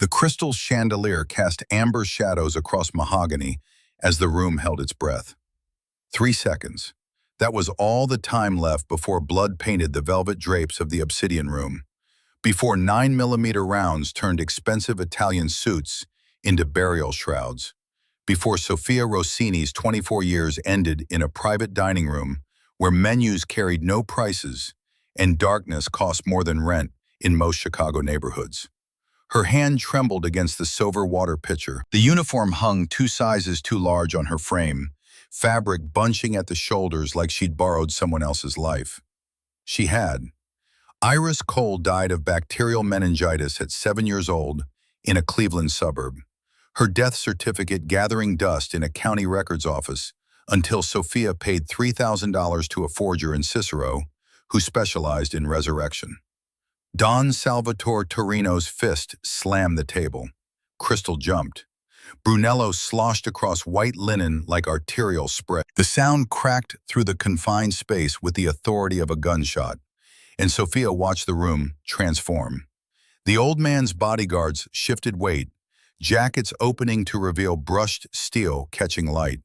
The crystal chandelier cast amber shadows across mahogany as the room held its breath. 3 seconds. That was all the time left before blood painted the velvet drapes of the obsidian room, before 9mm rounds turned expensive Italian suits into burial shrouds, before Sofia Rossini's 24 years ended in a private dining room where menus carried no prices and darkness cost more than rent in most Chicago neighborhoods. Her hand trembled against the silver water pitcher. The uniform hung 2 sizes too large on her frame, fabric bunching at the shoulders like she'd borrowed someone else's life. She had. Iris Cole died of bacterial meningitis at 7 years old in a Cleveland suburb, her death certificate gathering dust in a county records office until Sofia paid $3,000 to a forger in Cicero who specialized in resurrection. Don Salvatore Torino's fist slammed the table. Crystal jumped. Brunello sloshed across white linen like arterial spray. The sound cracked through the confined space with the authority of a gunshot, and Sofia watched the room transform. The old man's bodyguards shifted weight, jackets opening to reveal brushed steel catching light.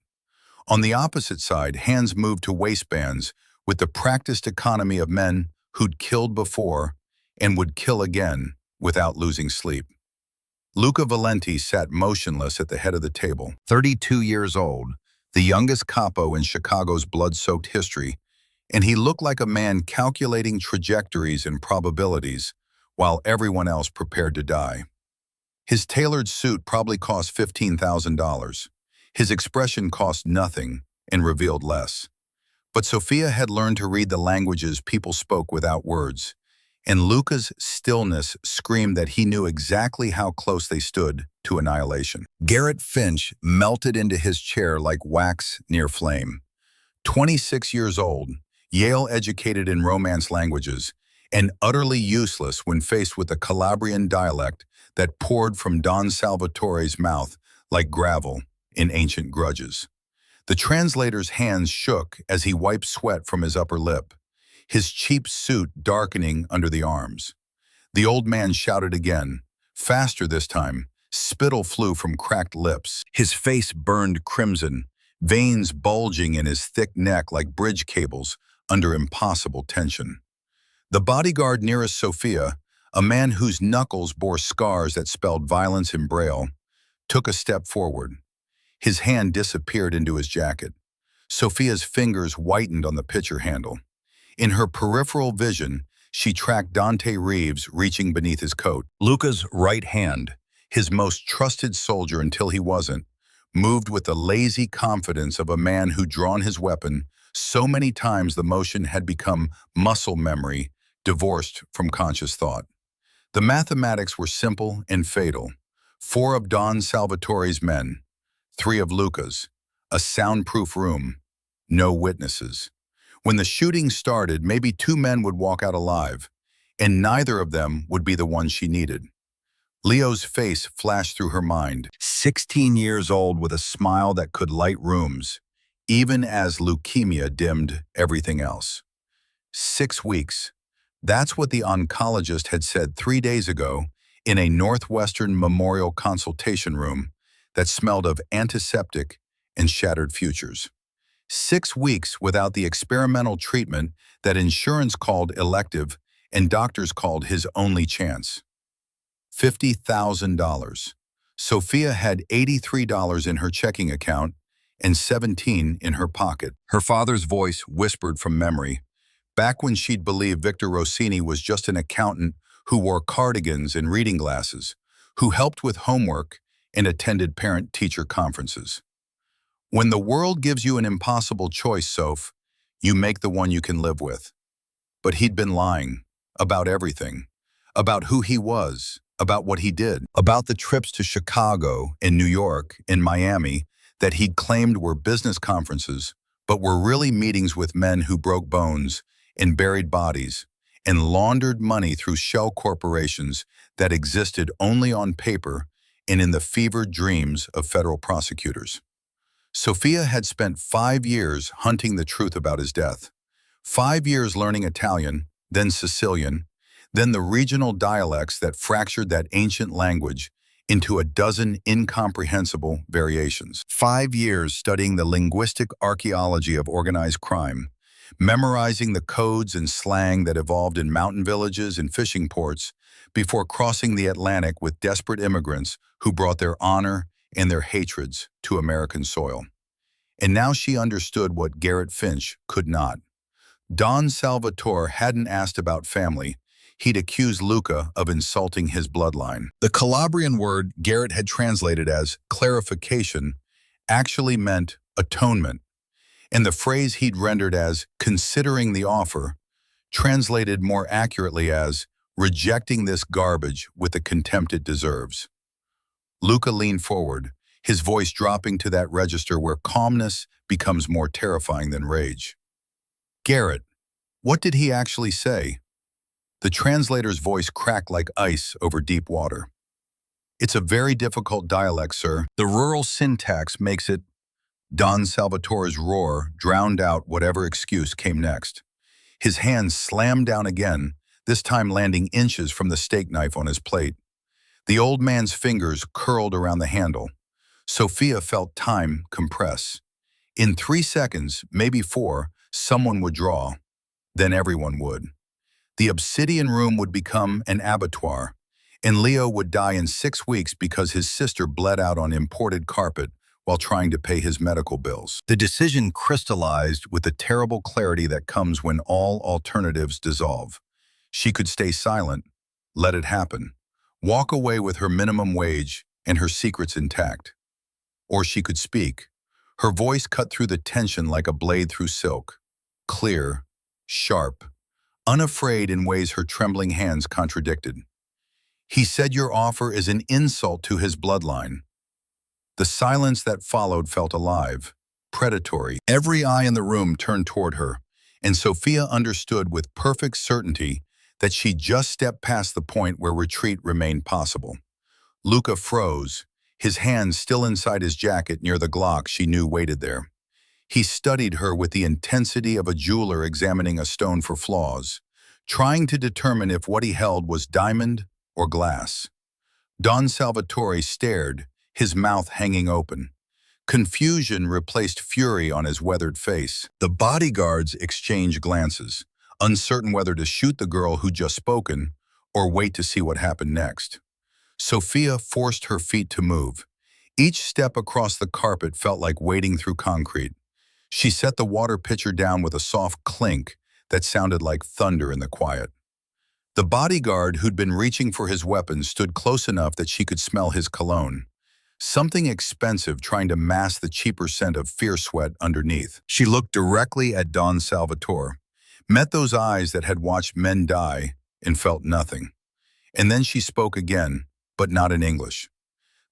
On the opposite side, hands moved to waistbands with the practiced economy of men who'd killed before and would kill again without losing sleep. Luca Valenti sat motionless at the head of the table, 32 years old, the youngest capo in Chicago's blood-soaked history, and he looked like a man calculating trajectories and probabilities while everyone else prepared to die. His tailored suit probably cost $15,000. His expression cost nothing and revealed less. But Sofia had learned to read the languages people spoke without words, and Luca's stillness screamed that he knew exactly how close they stood to annihilation. Garrett Finch melted into his chair like wax near flame. 26 years old, Yale-educated in Romance languages, and utterly useless when faced with a Calabrian dialect that poured from Don Salvatore's mouth like gravel in ancient grudges. The translator's hands shook as he wiped sweat from his upper lip, his cheap suit darkening under the arms. The old man shouted again, faster this time. Spittle flew from cracked lips. His face burned crimson, veins bulging in his thick neck like bridge cables under impossible tension. The bodyguard nearest Sofia, a man whose knuckles bore scars that spelled violence in Braille, took a step forward. His hand disappeared into his jacket. Sofia's fingers whitened on the pitcher handle. In her peripheral vision, she tracked Dante Reeves reaching beneath his coat. Luca's right hand, his most trusted soldier until he wasn't, moved with the lazy confidence of a man who'd drawn his weapon so many times the motion had become muscle memory, divorced from conscious thought. The mathematics were simple and fatal. 4 of Don Salvatore's men, 3 of Luca's, a soundproof room, no witnesses. When the shooting started, maybe 2 men would walk out alive, and neither of them would be the one she needed. Leo's face flashed through her mind, 16 years old with a smile that could light rooms, even as leukemia dimmed everything else. 6 weeks. That's what the oncologist had said 3 days ago in a Northwestern Memorial consultation room that smelled of antiseptic and shattered futures. 6 weeks without the experimental treatment that insurance called elective and doctors called his only chance. $50,000. Sofia had $83 in her checking account and $17 in her pocket. Her father's voice whispered from memory, back when she'd believed Victor Rossini was just an accountant who wore cardigans and reading glasses, who helped with homework and attended parent-teacher conferences. When the world gives you an impossible choice, Soph, you make the one you can live with. But he'd been lying about everything, about who he was, about what he did, about the trips to Chicago and New York and Miami that he'd claimed were business conferences, but were really meetings with men who broke bones and buried bodies and laundered money through shell corporations that existed only on paper and in the fevered dreams of federal prosecutors. Sofia had spent 5 years hunting the truth about his death, 5 years learning Italian, then Sicilian, then the regional dialects that fractured that ancient language into a dozen incomprehensible variations. 5 years studying the linguistic archaeology of organized crime, memorizing the codes and slang that evolved in mountain villages and fishing ports before crossing the Atlantic with desperate immigrants who brought their honor and their hatreds to American soil. And now she understood what Garrett Finch could not. Don Salvatore hadn't asked about family. He'd accused Luca of insulting his bloodline. The Calabrian word Garrett had translated as clarification actually meant atonement, and the phrase he'd rendered as considering the offer translated more accurately as rejecting this garbage with the contempt it deserves. Luca leaned forward, his voice dropping to that register where calmness becomes more terrifying than rage. Garrett, what did he actually say? The translator's voice cracked like ice over deep water. It's a very difficult dialect, sir. The rural syntax makes it. Don Salvatore's roar drowned out whatever excuse came next. His hands slammed down again, this time landing inches from the steak knife on his plate. The old man's fingers curled around the handle. Sophia felt time compress. In 3 seconds, maybe 4, someone would draw. Then everyone would. The obsidian room would become an abattoir, and Leo would die in 6 weeks because his sister bled out on imported carpet while trying to pay his medical bills. The decision crystallized with the terrible clarity that comes when all alternatives dissolve. She could stay silent, let it happen, walk away with her minimum wage and her secrets intact. Or she could speak. Her voice cut through the tension like a blade through silk, clear, sharp, unafraid in ways her trembling hands contradicted. He said your offer is an insult to his bloodline. The silence that followed felt alive, predatory. Every eye in the room turned toward her, and Sophia understood with perfect certainty that she just stepped past the point where retreat remained possible. Luca froze, his hands still inside his jacket near the Glock she knew waited there. He studied her with the intensity of a jeweler examining a stone for flaws, trying to determine if what he held was diamond or glass. Don Salvatore stared, his mouth hanging open. Confusion replaced fury on his weathered face. The bodyguards exchanged glances, uncertain whether to shoot the girl who'd just spoken or wait to see what happened next. Sophia forced her feet to move. Each step across the carpet felt like wading through concrete. She set the water pitcher down with a soft clink that sounded like thunder in the quiet. The bodyguard who'd been reaching for his weapon stood close enough that she could smell his cologne. Something expensive trying to mask the cheaper scent of fear sweat underneath. She looked directly at Don Salvatore, met those eyes that had watched men die, and felt nothing. And then she spoke again, but not in English.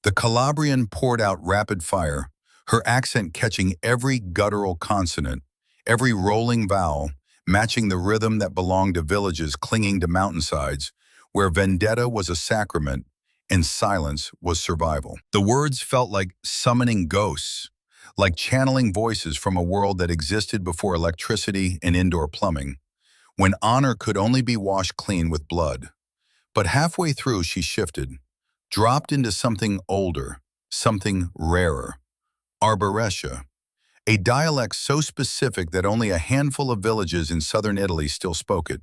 The Calabrian poured out rapid fire, her accent catching every guttural consonant, every rolling vowel, matching the rhythm that belonged to villages clinging to mountainsides, where vendetta was a sacrament and silence was survival. The words felt like summoning ghosts, like channeling voices from a world that existed before electricity and indoor plumbing, when honor could only be washed clean with blood. But halfway through she shifted, dropped into something older, something rarer. Arborescia, a dialect so specific that only a handful of villages in southern Italy still spoke it,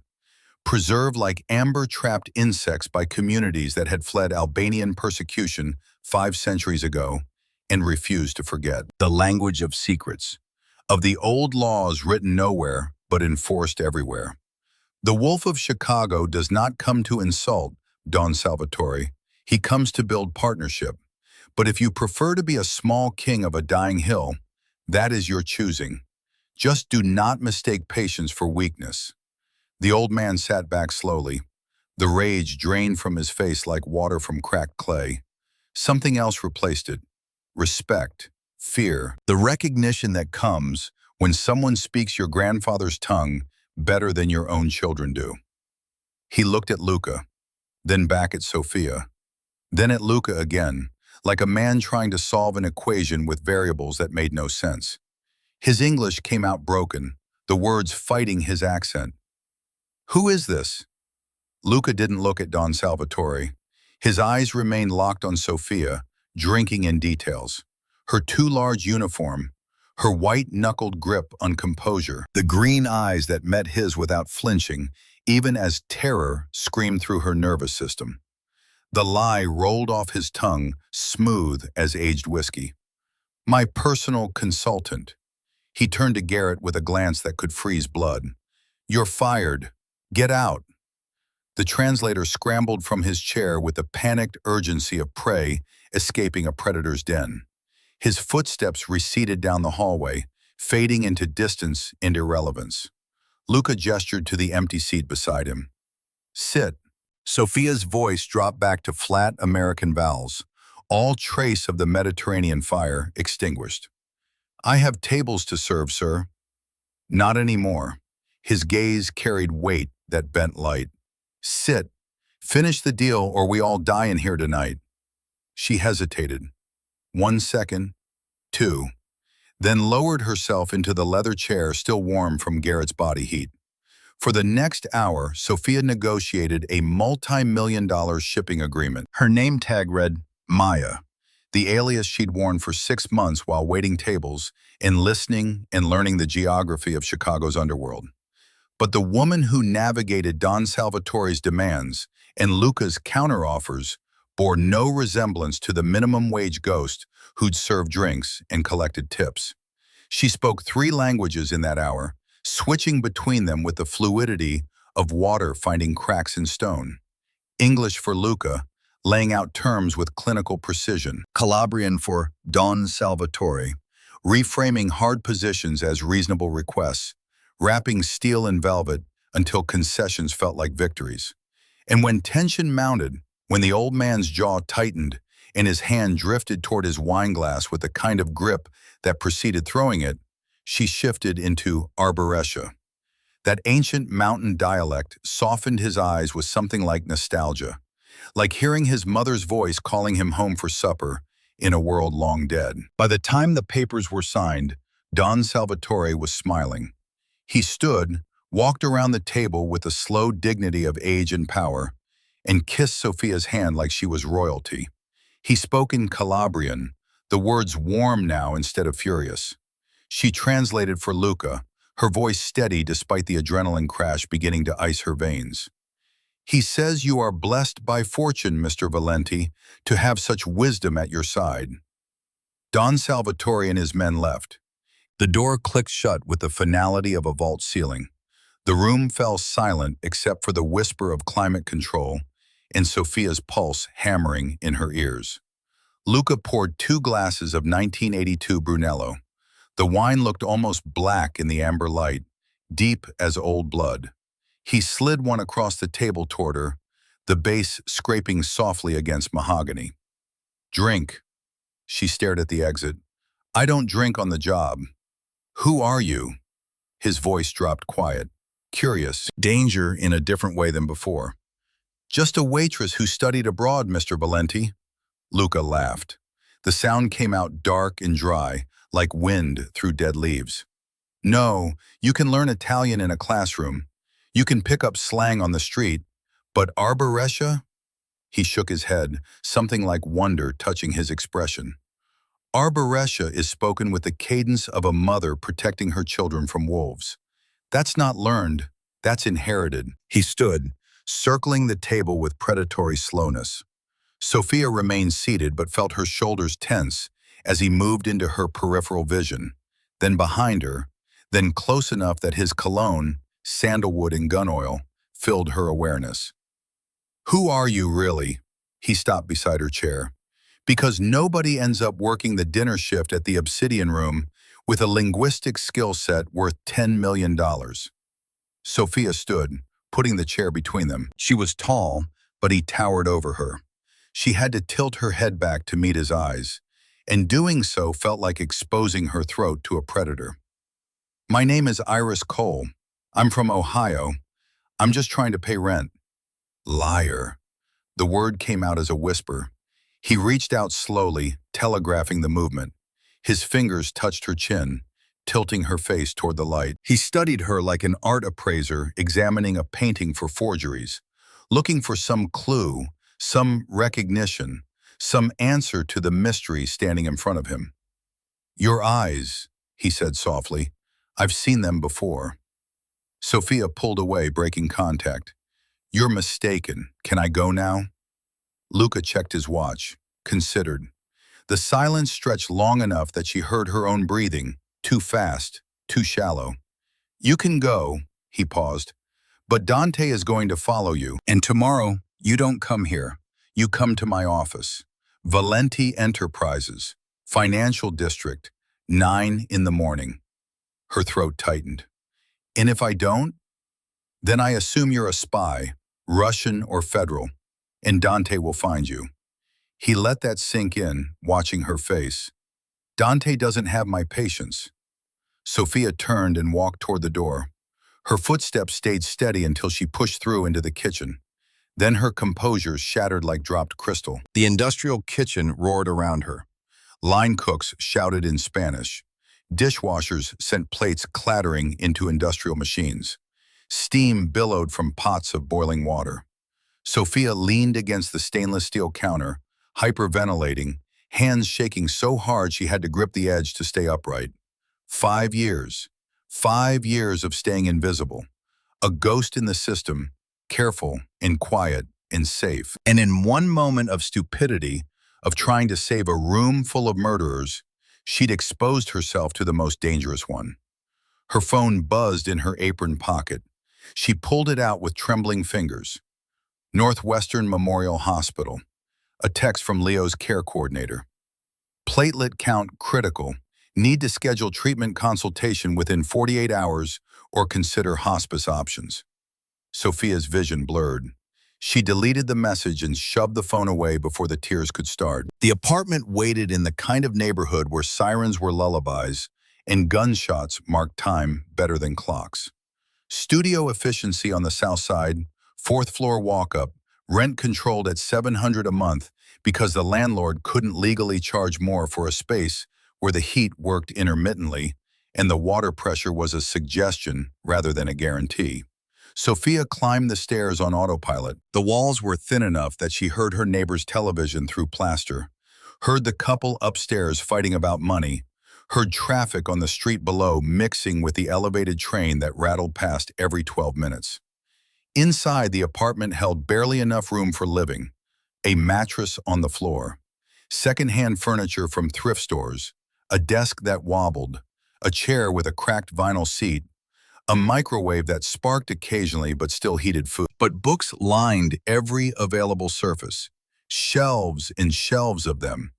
preserved like amber-trapped insects by communities that had fled Albanian persecution 5 centuries ago and refused to forget. The language of secrets, of the old laws written nowhere but enforced everywhere. The Wolf of Chicago does not come to insult, Don Salvatore. He comes to build partnership. But if you prefer to be a small king of a dying hill, that is your choosing. Just do not mistake patience for weakness. The old man sat back slowly. The rage drained from his face like water from cracked clay. Something else replaced it. Respect, fear, the recognition that comes when someone speaks your grandfather's tongue better than your own children do. He looked at Luca, then back at Sophia, then at Luca again, like a man trying to solve an equation with variables that made no sense. His English came out broken, the words fighting his accent. Who is this? Luca didn't look at Don Salvatore. His eyes remained locked on Sophia, drinking in details. Her too large uniform, her white-knuckled grip on composure, the green eyes that met his without flinching, even as terror screamed through her nervous system. The lie rolled off his tongue, smooth as aged whiskey. My personal consultant. He turned to Garrett with a glance that could freeze blood. You're fired. Get out. The translator scrambled from his chair with the panicked urgency of prey escaping a predator's den. His footsteps receded down the hallway, fading into distance and irrelevance. Luca gestured to the empty seat beside him. Sit. Sophia's voice dropped back to flat American vowels, all trace of the Mediterranean fire extinguished. I have tables to serve, sir. Not anymore. His gaze carried weight that bent light. Sit. Finish the deal or we all die in here tonight. She hesitated. 1 second, 2, then lowered herself into the leather chair still warm from Garrett's body heat. For the next hour, Sophia negotiated a multi-million-dollar shipping agreement. Her name tag read Maya, the alias she'd worn for 6 months while waiting tables and listening and learning the geography of Chicago's underworld. But the woman who navigated Don Salvatore's demands and Luca's counteroffers bore no resemblance to the minimum wage ghost who'd served drinks and collected tips. She spoke 3 languages in that hour, switching between them with the fluidity of water finding cracks in stone. English for Luca, laying out terms with clinical precision. Calabrian for Don Salvatore, reframing hard positions as reasonable requests, wrapping steel in velvet until concessions felt like victories. And when tension mounted, when the old man's jaw tightened and his hand drifted toward his wineglass with the kind of grip that preceded throwing it, she shifted into arborescia. That ancient mountain dialect softened his eyes with something like nostalgia, like hearing his mother's voice calling him home for supper in a world long dead. By the time the papers were signed, Don Salvatore was smiling. He stood, walked around the table with the slow dignity of age and power, and kissed Sophia's hand like she was royalty. He spoke in Calabrian, the words warm now instead of furious. She translated for Luca, her voice steady despite the adrenaline crash beginning to ice her veins. He says you are blessed by fortune, Mr. Valenti, to have such wisdom at your side. Don Salvatore and his men left. The door clicked shut with the finality of a vault ceiling. The room fell silent except for the whisper of climate control and Sophia's pulse hammering in her ears. Luca poured 2 glasses of 1982 Brunello. The wine looked almost black in the amber light, deep as old blood. He slid one across the table toward her, the base scraping softly against mahogany. Drink. She stared at the exit. I don't drink on the job. Who are you? His voice dropped quiet, curious, danger in a different way than before. Just a waitress who studied abroad, Mr. Valenti. Luca laughed. The sound came out dark and dry, like wind through dead leaves. No, you can learn Italian in a classroom. You can pick up slang on the street, but arborescia? He shook his head, something like wonder touching his expression. Arborescia is spoken with the cadence of a mother protecting her children from wolves. That's not learned, that's inherited. He stood, circling the table with predatory slowness. Sophia remained seated but felt her shoulders tense as he moved into her peripheral vision, then behind her, then close enough that his cologne, sandalwood and gun oil, filled her awareness. Who are you really? He stopped beside her chair. Because nobody ends up working the dinner shift at the Obsidian Room with a linguistic skill set worth $10 million. Sophia stood, putting the chair between them. She was tall, but he towered over her. She had to tilt her head back to meet his eyes, and doing so felt like exposing her throat to a predator. My name is Iris Cole. I'm from Ohio. I'm just trying to pay rent. Liar. The word came out as a whisper. He reached out slowly, telegraphing the movement. His fingers touched her chin, tilting her face toward the light. He studied her like an art appraiser examining a painting for forgeries, looking for some clue, some recognition, some answer to the mystery standing in front of him. "Your eyes," he said softly. "I've seen them before." Sophia pulled away, breaking contact. "You're mistaken. Can I go now?" Luca checked his watch, considered. The silence stretched long enough that she heard her own breathing, too fast, too shallow. "You can go," he paused, "but Dante is going to follow you. And tomorrow, you don't come here. You come to my office. Valenti Enterprises, Financial District, 9 in the morning." Her throat tightened. "And if I don't? Then I assume you're a spy, Russian or federal, and Dante will find you." He let that sink in, watching her face. "Dante doesn't have my patience." Sophia turned and walked toward the door. Her footsteps stayed steady until she pushed through into the kitchen. Then her composure shattered like dropped crystal. The industrial kitchen roared around her. Line cooks shouted in Spanish. Dishwashers sent plates clattering into industrial machines. Steam billowed from pots of boiling water. Sophia leaned against the stainless steel counter, hyperventilating, hands shaking so hard she had to grip the edge to stay upright. 5 years. 5 years of staying invisible. A ghost in the system, careful and quiet and safe. And in one moment of stupidity, of trying to save a room full of murderers, she'd exposed herself to the most dangerous one. Her phone buzzed in her apron pocket. She pulled it out with trembling fingers. Northwestern Memorial Hospital. A text from Leo's care coordinator. "Platelet count critical. Need to schedule treatment consultation within 48 hours or consider hospice options." Sophia's vision blurred. She deleted the message and shoved the phone away before the tears could start. The apartment waited in the kind of neighborhood where sirens were lullabies and gunshots marked time better than clocks. Studio efficiency on the south side, 4th floor walk-up, rent controlled at $700 a month because the landlord couldn't legally charge more for a space where the heat worked intermittently and the water pressure was a suggestion rather than a guarantee. Sophia climbed the stairs on autopilot. The walls were thin enough that she heard her neighbor's television through plaster, heard the couple upstairs fighting about money, heard traffic on the street below mixing with the elevated train that rattled past every 12 minutes. Inside, the apartment held barely enough room for living. A mattress on the floor, secondhand furniture from thrift stores, a desk that wobbled, a chair with a cracked vinyl seat, a microwave that sparked occasionally but still heated food. But books lined every available surface, shelves and shelves of them.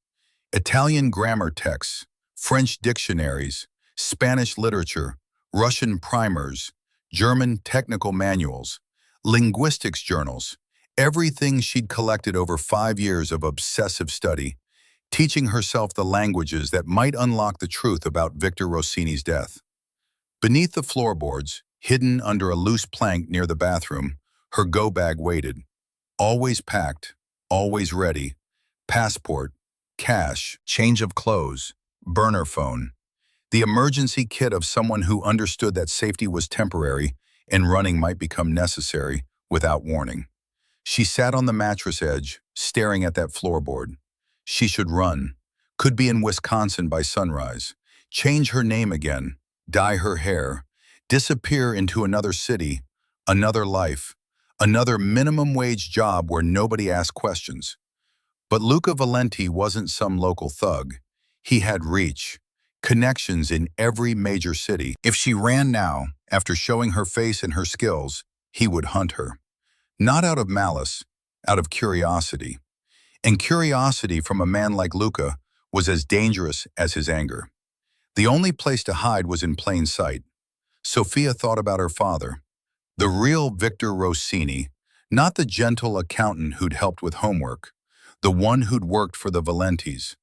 Italian grammar texts, French dictionaries, Spanish literature, Russian primers, German technical manuals, linguistics journals, everything she'd collected over 5 years of obsessive study, teaching herself the languages that might unlock the truth about Victor Rossini's death. Beneath the floorboards, hidden under a loose plank near the bathroom, her go-bag waited. Always packed, always ready. Passport, cash, change of clothes, burner phone. The emergency kit of someone who understood that safety was temporary and running might become necessary without warning. She sat on the mattress edge, staring at that floorboard. She should run. Could be in Wisconsin by sunrise. Change her name again. Dye her hair. Disappear into another city. Another life. Another minimum wage job where nobody asked questions. But Luca Valenti wasn't some local thug. He had reach. Connections in every major city. If she ran now, after showing her face and her skills, he would hunt her. Not out of malice, out of curiosity. And curiosity from a man like Luca was as dangerous as his anger. The only place to hide was in plain sight. Sophia thought about her father, the real Victor Rossini, not the gentle accountant who'd helped with homework, the one who'd worked for the Valentis,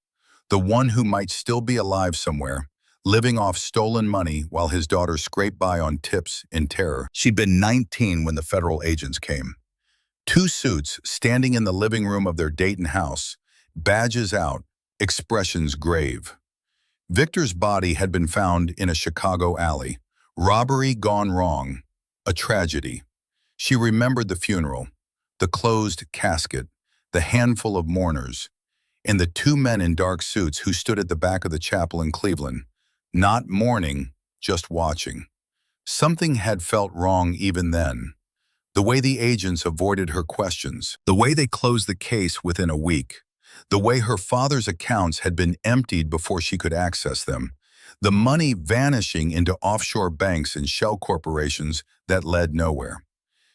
the one who might still be alive somewhere, living off stolen money while his daughter scraped by on tips in terror. She'd been 19 when the federal agents came. 2 suits standing in the living room of their Dayton house, badges out, expressions grave. Victor's body had been found in a Chicago alley. Robbery gone wrong. A tragedy. She remembered the funeral, the closed casket, the handful of mourners, and the two men in dark suits who stood at the back of the chapel in Cleveland, not mourning, just watching. Something had felt wrong even then. The way the agents avoided her questions, the way they closed the case within a week, the way her father's accounts had been emptied before she could access them, the money vanishing into offshore banks and shell corporations that led nowhere.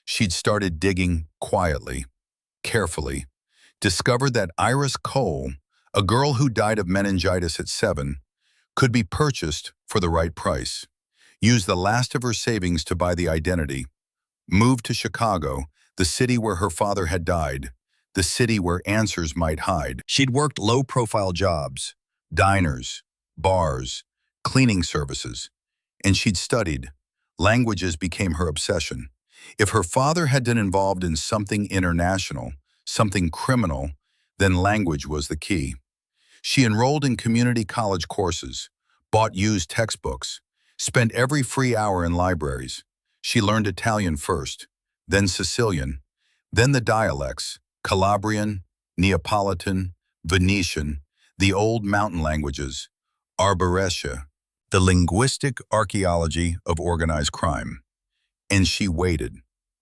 She'd started digging quietly, carefully, discovered that Iris Cole, a girl who died of meningitis at 7, could be purchased for the right price, used the last of her savings to buy the identity, moved to Chicago, the city where her father had died, the city where answers might hide. She'd worked low-profile jobs, diners, bars, cleaning services, and she'd studied. Languages became her obsession. If her father had been involved in something international, something criminal, then language was the key. She enrolled in community college courses, bought used textbooks, spent every free hour in libraries. She learned Italian first, then Sicilian, then the dialects, Calabrian, Neapolitan, Venetian, the old mountain languages, Arborescia, the linguistic archaeology of organized crime. And she waited,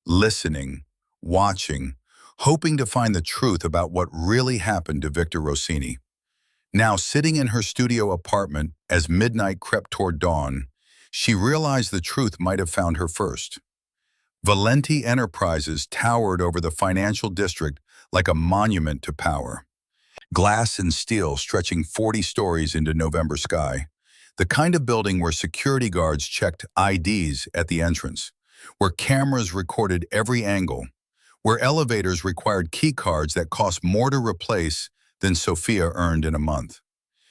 listening, watching, hoping to find the truth about what really happened to Victor Rossini. Now, sitting in her studio apartment as midnight crept toward dawn, she realized the truth might have found her first. Valenti Enterprises towered over the financial district like a monument to power. Glass and steel stretching 40 stories into November sky. The kind of building where security guards checked IDs at the entrance, where cameras recorded every angle, where elevators required key cards that cost more to replace than Sophia earned in a month.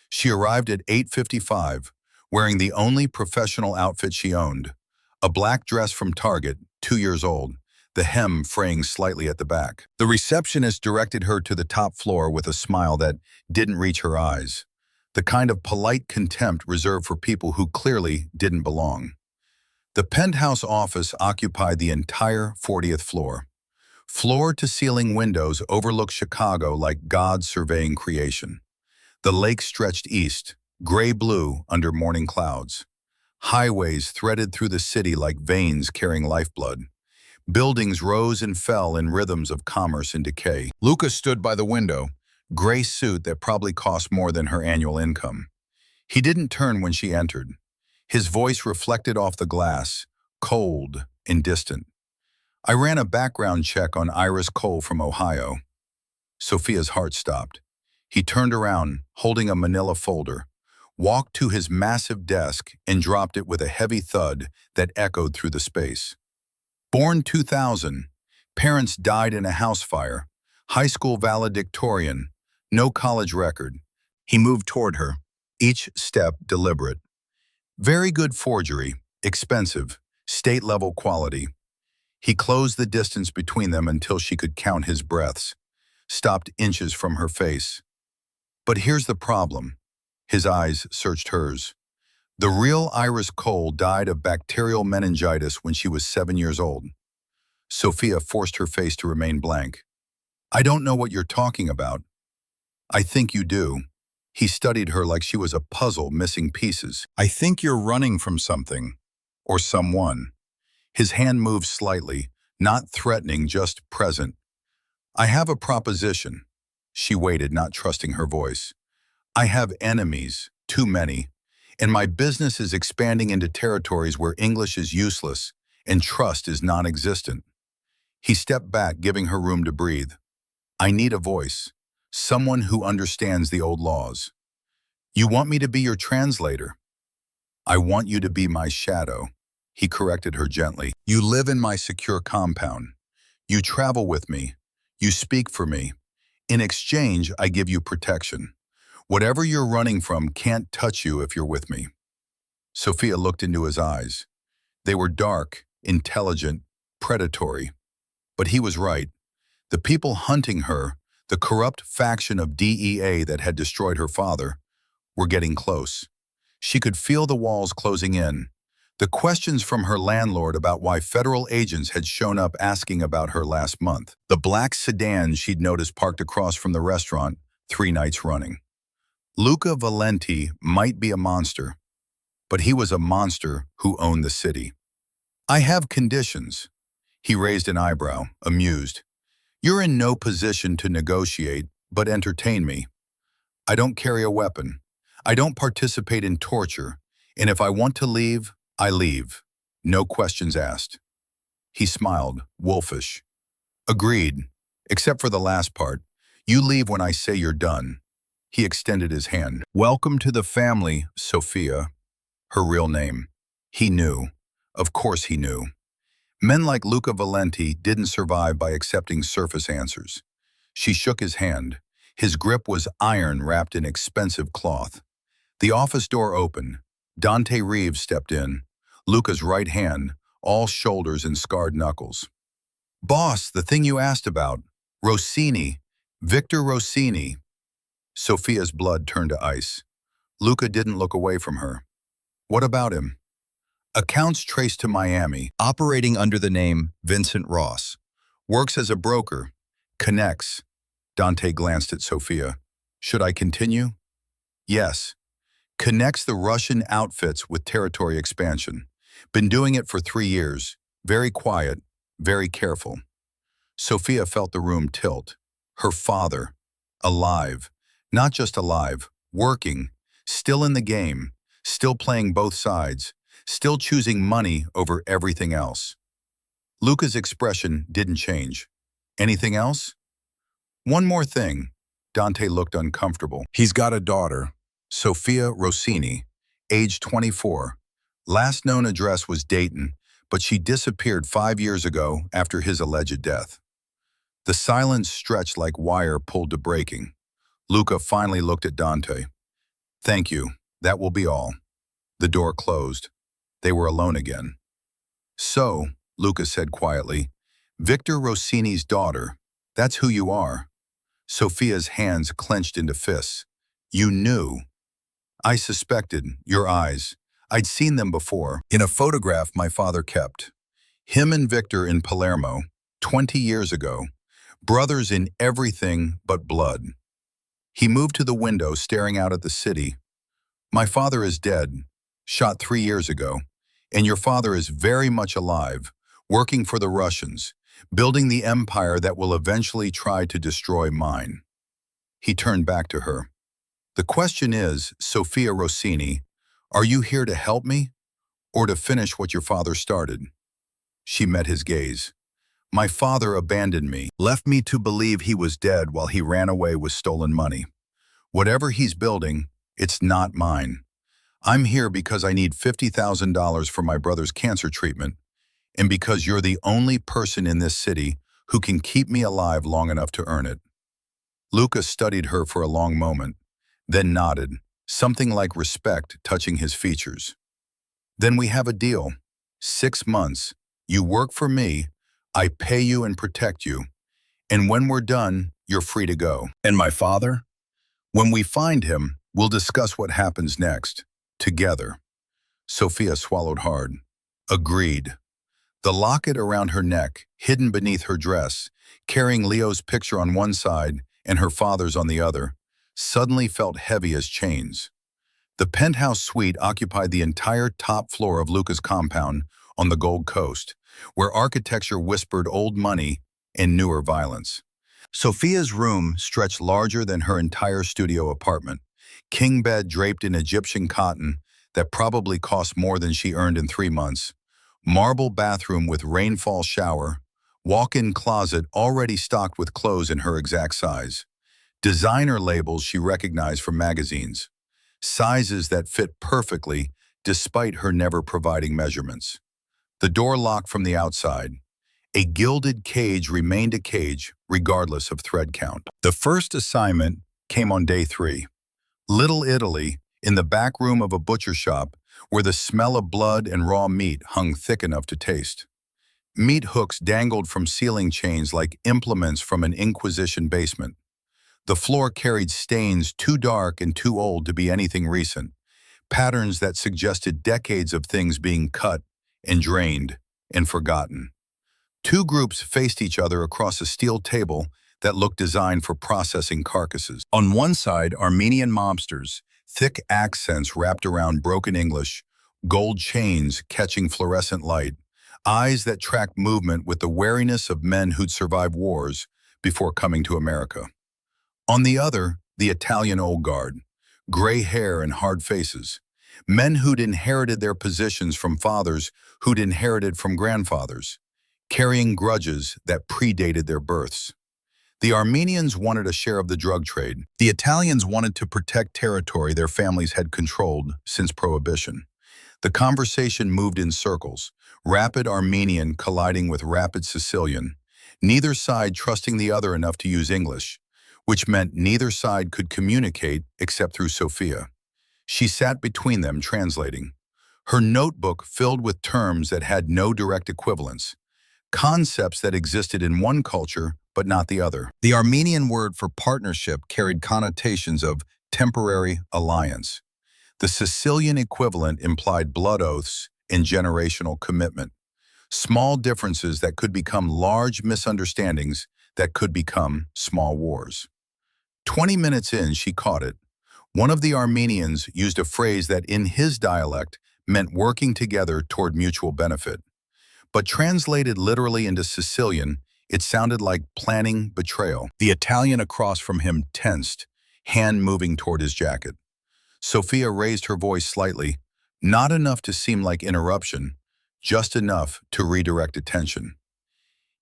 She arrived at 8:55, wearing the only professional outfit she owned, a black dress from Target, 2 years old, the hem fraying slightly at the back. The receptionist directed her to the top floor with a smile that didn't reach her eyes, the kind of polite contempt reserved for people who clearly didn't belong. The penthouse office occupied the entire 40th floor. Floor-to-ceiling windows overlooked Chicago like God's surveying creation. The lake stretched east, gray-blue under morning clouds. Highways threaded through the city like veins carrying lifeblood. Buildings rose and fell in rhythms of commerce and decay. Lucas stood by the window, gray suit that probably cost more than her annual income. He didn't turn when she entered. His voice reflected off the glass, cold and distant. I ran a background check on Iris Cole from Ohio. Sophia's heart stopped. He turned around, holding a manila folder, walked to his massive desk and dropped it with a heavy thud that echoed through the space. Born 2000, parents died in a house fire, high school valedictorian, no college record. He moved toward her, each step deliberate. Very good forgery, expensive, state-level quality. He closed the distance between them until she could count his breaths, stopped inches from her face. But here's the problem. His eyes searched hers. The real Iris Cole died of bacterial meningitis when she was 7 years old. Sophia forced her face to remain blank. I don't know what you're talking about. I think you do. He studied her like she was a puzzle missing pieces. I think you're running from something. Or someone. His hand moved slightly, not threatening, just present. I have a proposition. She waited, not trusting her voice. I have enemies, too many, and my business is expanding into territories where English is useless and trust is non-existent. He stepped back, giving her room to breathe. I need a voice, someone who understands the old laws. You want me to be your translator? I want you to be my shadow. He corrected her gently. You live in my secure compound. You travel with me. You speak for me. In exchange, I give you protection. Whatever you're running from can't touch you if you're with me. Sophia looked into his eyes. They were dark, intelligent, predatory. But he was right. The people hunting her, the corrupt faction of DEA that had destroyed her father, were getting close. She could feel the walls closing in, The questions from her landlord about why federal agents had shown up asking about her last month. The black sedan she'd noticed parked across from the restaurant 3 nights running. Luca Valenti might be a monster, but he was a monster who owned the city. I have conditions. He raised an eyebrow, amused. You're in no position to negotiate, but entertain me. I don't carry a weapon. I don't participate in torture, and if I want to leave, I leave. No questions asked. He smiled, wolfish. Agreed, except for the last part. You leave when I say you're done. He extended his hand. Welcome to the family, Sophia. Her real name. He knew. Of course he knew. Men like Luca Valenti didn't survive by accepting surface answers. She shook his hand. His grip was iron wrapped in expensive cloth. The office door opened. Dante Reeves stepped in, Luca's right hand, all shoulders and scarred knuckles. Boss, the thing you asked about. Rossini. Victor Rossini. Sophia's blood turned to ice. Luca didn't look away from her. What about him? Accounts traced to Miami, operating under the name Vincent Ross. Works as a broker. Connects. Dante glanced at Sophia. Should I continue? Yes. Connects the Russian outfits with territory expansion. Been doing it for 3 years. Very quiet, very careful. Sophia felt the room tilt. Her father. Alive. Not just alive. Working. Still in the game. Still playing both sides. Still choosing money over everything else. Luca's expression didn't change. Anything else? One more thing. Dante looked uncomfortable. He's got a daughter, Sophia Rossini, age 24. Last known address was Dayton, but she disappeared 5 years ago after his alleged death. The silence stretched like wire pulled to breaking. Luca finally looked at Dante. Thank you. That will be all. The door closed. They were alone again. So, Luca said quietly, Victor Rossini's daughter, that's who you are. Sophia's hands clenched into fists. You knew. I suspected, your eyes. I'd seen them before, in a photograph my father kept. Him and Victor in Palermo, 20 years ago. Brothers in everything but blood. He moved to the window, staring out at the city. My father is dead, shot 3 years ago, and your father is very much alive, working for the Russians, building the empire that will eventually try to destroy mine. He turned back to her. The question is, Sophia Rossini, are you here to help me or to finish what your father started? She met his gaze. My father abandoned me, left me to believe he was dead while he ran away with stolen money. Whatever he's building, it's not mine. I'm here because I need $50,000 for my brother's cancer treatment, and because you're the only person in this city who can keep me alive long enough to earn it. Luca studied her for a long moment, then nodded, something like respect touching his features. Then we have a deal. 6 months. You work for me, I pay you and protect you, and when we're done, you're free to go. And my father? When we find him, we'll discuss what happens next. Together. Sophia swallowed hard. Agreed. The locket around her neck, hidden beneath her dress, carrying Leo's picture on one side and her father's on the other, suddenly felt heavy as chains. The penthouse suite occupied the entire top floor of Luca's compound on the Gold Coast, where architecture whispered old money and newer violence. Sophia's room stretched larger than her entire studio apartment. King bed draped in Egyptian cotton that probably cost more than she earned in 3 months. Marble bathroom with rainfall shower. Walk-in closet already stocked with clothes in her exact size. Designer labels she recognized from magazines. Sizes that fit perfectly despite her never providing measurements. The door locked from the outside. A gilded cage remained a cage regardless of thread count. The first assignment came on day 3. Little Italy, in the back room of a butcher shop, where the smell of blood and raw meat hung thick enough to taste. Meat hooks dangled from ceiling chains like implements from an Inquisition basement. The floor carried stains too dark and too old to be anything recent. patterns that suggested decades of things being cut and drained and forgotten. Two groups faced each other across a steel table that looked designed for processing carcasses. On one side, Armenian mobsters, thick accents wrapped around broken English, gold chains catching fluorescent light, eyes that tracked movement with the wariness of men who'd survived wars before coming to America. On the other, the Italian old guard, gray hair and hard faces, men who'd inherited their positions from fathers who'd inherited from grandfathers, carrying grudges that predated their births. The Armenians wanted a share of the drug trade. The Italians wanted to protect territory their families had controlled since Prohibition. The conversation moved in circles, rapid Armenian colliding with rapid Sicilian, neither side trusting the other enough to use English, which meant neither side could communicate except through Sophia. She sat between them translating, her notebook filled with terms that had no direct equivalents, concepts that existed in one culture but not the other. The Armenian word for partnership carried connotations of temporary alliance. The Sicilian equivalent implied blood oaths and generational commitment. Small differences that could become large misunderstandings that could become small wars. 20 minutes in, she caught it. One of the Armenians used a phrase that in his dialect meant working together toward mutual benefit. But translated literally into Sicilian, it sounded like planning betrayal. The Italian across from him tensed, hand moving toward his jacket. Sophia raised her voice slightly, not enough to seem like interruption, just enough to redirect attention.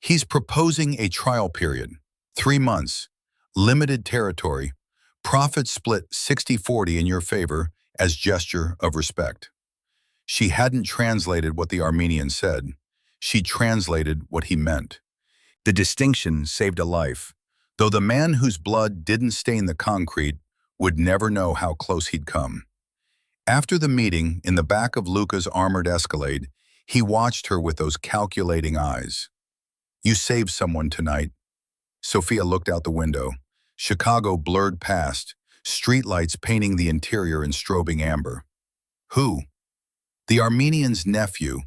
He's proposing a trial period, 3 months, limited territory, profit split 60-40 in your favor as gesture of respect. She hadn't translated what the Armenian said. She translated what he meant. The distinction saved a life, though the man whose blood didn't stain the concrete would never know how close he'd come. After the meeting, in the back of Luca's armored Escalade, he watched her with those calculating eyes. "You saved someone tonight." Sophia looked out the window. Chicago blurred past, streetlights painting the interior in strobing amber. "Who?" "The Armenian's nephew.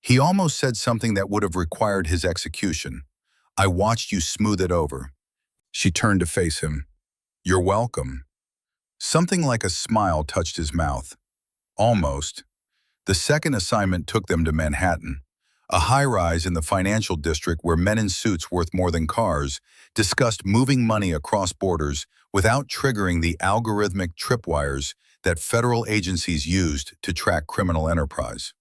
He almost said something that would have required his execution. I watched you smooth it over." She turned to face him. "You're welcome." Something like a smile touched his mouth. Almost. The second assignment took them to Manhattan, a high-rise in the financial district where men in suits worth more than cars discussed moving money across borders without triggering the algorithmic tripwires that federal agencies used to track criminal enterprise.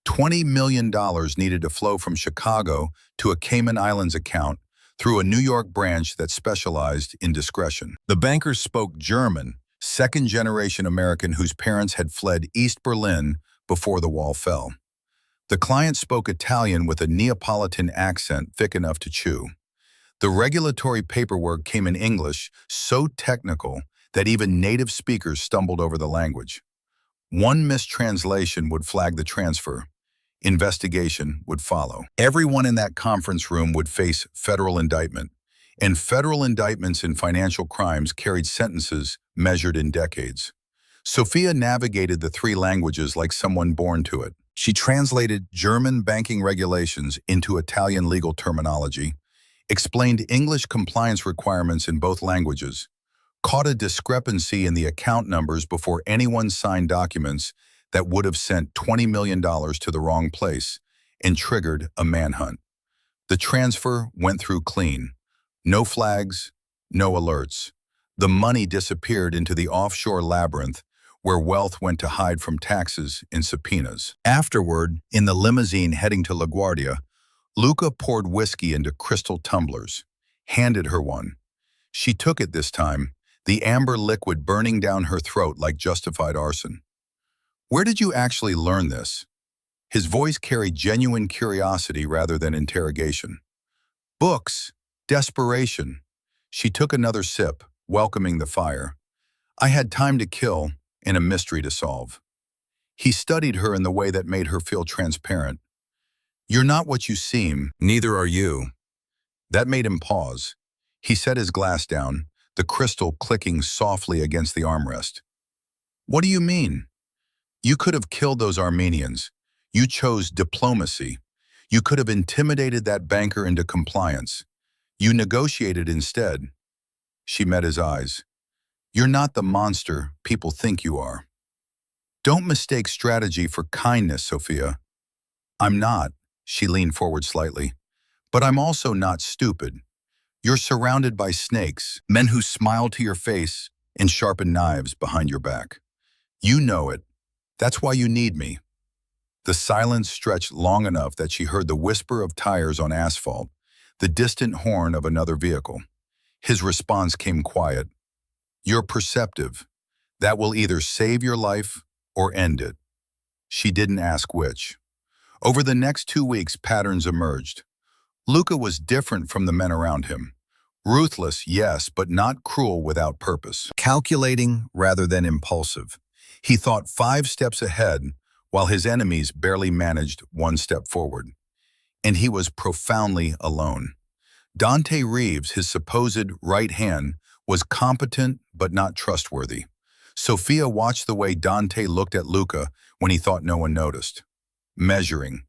$20 million needed to flow from Chicago to a Cayman Islands account through a New York branch that specialized in discretion. The bankers spoke German, second-generation American whose parents had fled East Berlin before the wall fell. The client spoke Italian with a Neapolitan accent thick enough to chew. The regulatory paperwork came in English, so technical that even native speakers stumbled over the language. One mistranslation would flag the transfer. Investigation would follow. Everyone in that conference room would face federal indictment, and federal indictments in financial crimes carried sentences measured in decades. Sophia navigated the 3 languages like someone born to it. She translated German banking regulations into Italian legal terminology, explained English compliance requirements in both languages, caught a discrepancy in the account numbers before anyone signed documents that would have sent $20 million to the wrong place, and triggered a manhunt. The transfer went through clean. No flags, no alerts. The money disappeared into the offshore labyrinth where wealth went to hide from taxes and subpoenas. Afterward, in the limousine heading to LaGuardia, Luca poured whiskey into crystal tumblers, handed her one. She took it this time, the amber liquid burning down her throat like justified arson. "Where did you actually learn this?" His voice carried genuine curiosity rather than interrogation. "Books. Desperation." She took another sip, welcoming the fire. "I had time to kill and a mystery to solve." He studied her in the way that made her feel transparent. "You're not what you seem, neither are you." That made him pause. He set his glass down, the crystal clicking softly against the armrest. "What do you mean?" You could have killed those Armenians. You chose diplomacy. You could have intimidated that banker into compliance. You negotiated instead. She met his eyes. You're not the monster people think you are. Don't mistake strategy for kindness, Sophia. I'm not, she leaned forward slightly, but I'm also not stupid. You're surrounded by snakes, men who smile to your face and sharpen knives behind your back. You know it. That's why you need me. The silence stretched long enough that she heard the whisper of tires on asphalt, the distant horn of another vehicle. His response came quiet. You're perceptive. That will either save your life or end it. She didn't ask which. Over the next 2 weeks, patterns emerged. Luca was different from the men around him. Ruthless, yes, but not cruel without purpose. Calculating rather than impulsive. He thought 5 steps ahead, while his enemies barely managed 1 step forward. And he was profoundly alone. Dante Reeves, his supposed right hand, was competent but not trustworthy. Sophia watched the way Dante looked at Luca when he thought no one noticed. Measuring,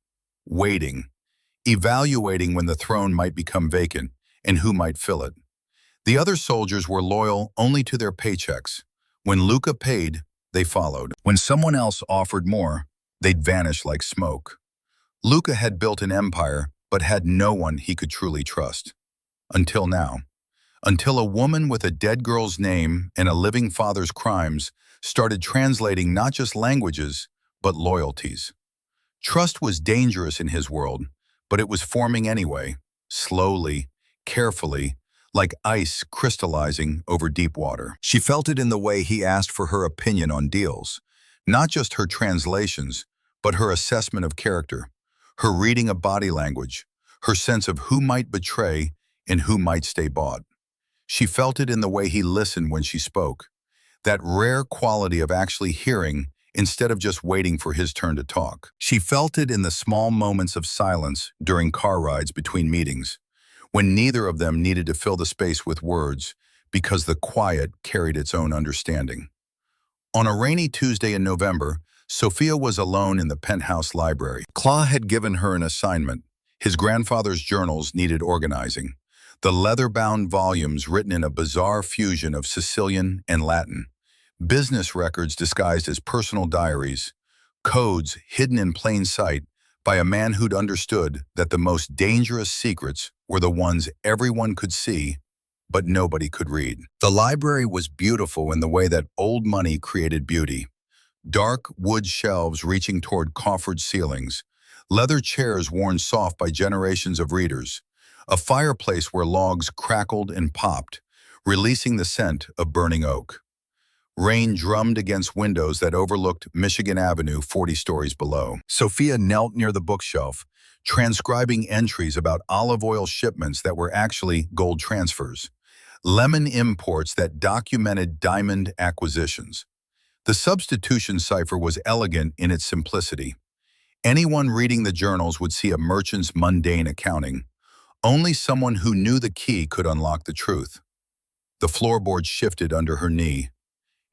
waiting, evaluating when the throne might become vacant and who might fill it. The other soldiers were loyal only to their paychecks. When Luca paid, they followed. When someone else offered more, they'd vanish like smoke. Luca had built an empire, but had no one he could truly trust. Until now. Until a woman with a dead girl's name and a living father's crimes started translating not just languages, but loyalties. Trust was dangerous in his world, but it was forming anyway, slowly, carefully, like ice crystallizing over deep water. She felt it in the way he asked for her opinion on deals, not just her translations, but her assessment of character, her reading of body language, her sense of who might betray and who might stay bought. She felt it in the way he listened when she spoke, that rare quality of actually hearing instead of just waiting for his turn to talk. She felt it in the small moments of silence during car rides between meetings, when neither of them needed to fill the space with words because the quiet carried its own understanding. On a rainy Tuesday in November, Sophia was alone in the penthouse library. Claude had given her an assignment. His grandfather's journals needed organizing. The leather-bound volumes written in a bizarre fusion of Sicilian and Latin. Business records disguised as personal diaries. Codes hidden in plain sight by a man who'd understood that the most dangerous secrets were the ones everyone could see, but nobody could read. The library was beautiful in the way that old money created beauty. Dark wood shelves reaching toward coffered ceilings, leather chairs worn soft by generations of readers, a fireplace where logs crackled and popped, releasing the scent of burning oak. Rain drummed against windows that overlooked Michigan Avenue 40 stories below. Sophia knelt near the bookshelf, transcribing entries about olive oil shipments that were actually gold transfers, lemon imports that documented diamond acquisitions. The substitution cipher was elegant in its simplicity. Anyone reading the journals would see a merchant's mundane accounting. Only someone who knew the key could unlock the truth. The floorboard shifted under her knee.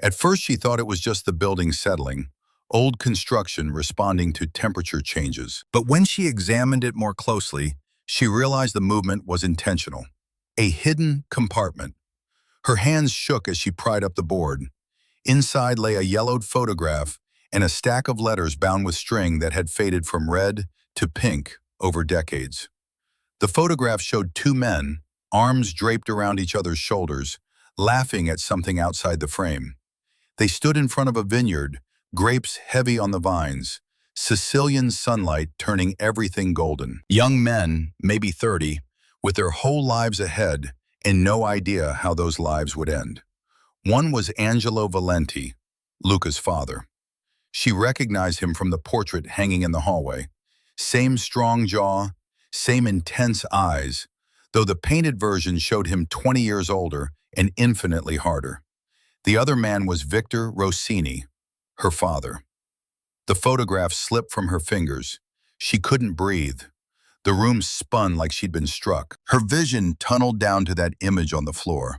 At first she thought it was just the building settling, old construction responding to temperature changes. But when she examined it more closely, she realized the movement was intentional. A hidden compartment. Her hands shook as she pried up the board. Inside lay a yellowed photograph and a stack of letters bound with string that had faded from red to pink over decades. The photograph showed 2 men, arms draped around each other's shoulders, laughing at something outside the frame. They stood in front of a vineyard, grapes heavy on the vines, Sicilian sunlight turning everything golden. Young men, maybe 30, with their whole lives ahead and no idea how those lives would end. One was Angelo Valenti, Luca's father. She recognized him from the portrait hanging in the hallway. Same strong jaw, same intense eyes, though the painted version showed him 20 years older and infinitely harder. The other man was Victor Rossini, her father. The photograph slipped from her fingers. She couldn't breathe. The room spun like she'd been struck. Her vision tunneled down to that image on the floor.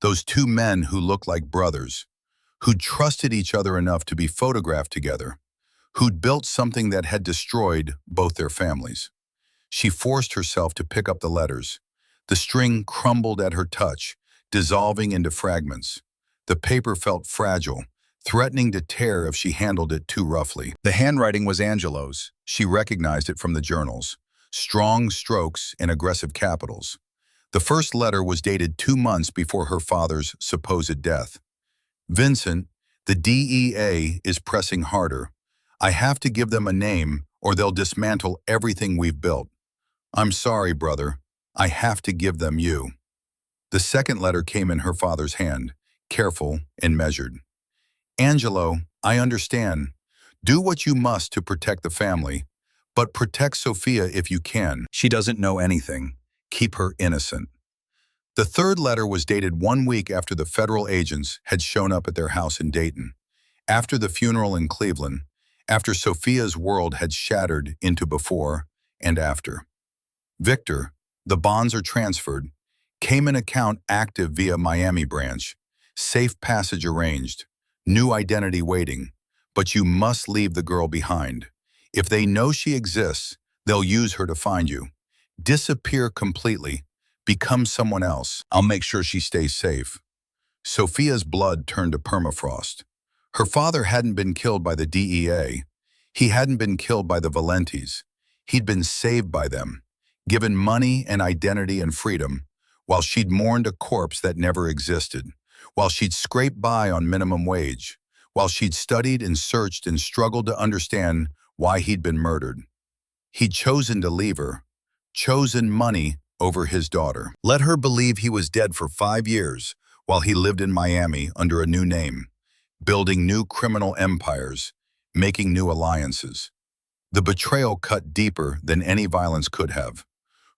Those 2 men who looked like brothers. who'd trusted each other enough to be photographed together, who'd built something that had destroyed both their families. She forced herself to pick up the letters. The string crumbled at her touch, dissolving into fragments. The paper felt fragile, threatening to tear if she handled it too roughly. The handwriting was Angelo's. She recognized it from the journals. Strong strokes and aggressive capitals. The first letter was dated 2 months before her father's supposed death. Vincent, the DEA is pressing harder. I have to give them a name or they'll dismantle everything we've built. I'm sorry, brother. I have to give them you. The second letter came in her father's hand, careful and measured. Angelo, I understand. Do what you must to protect the family, but protect Sophia if you can. She doesn't know anything. Keep her innocent. The third letter was dated 1 week after the federal agents had shown up at their house in Dayton, after the funeral in Cleveland, after Sophia's world had shattered into before and after. Victor, the bonds are transferred, Cayman account active via Miami branch, safe passage arranged, new identity waiting, but you must leave the girl behind. If they know she exists, they'll use her to find you. Disappear completely, become someone else. I'll make sure she stays safe. Sophia's blood turned to permafrost. Her father hadn't been killed by the DEA. He hadn't been killed by the Valentis. He'd been saved by them, given money and identity and freedom, while she'd mourned a corpse that never existed, while she'd scraped by on minimum wage, while she'd studied and searched and struggled to understand why he'd been murdered. He'd chosen to leave her, chosen money over his daughter. Let her believe he was dead for 5 years while he lived in Miami under a new name, building new criminal empires, making new alliances. The betrayal cut deeper than any violence could have.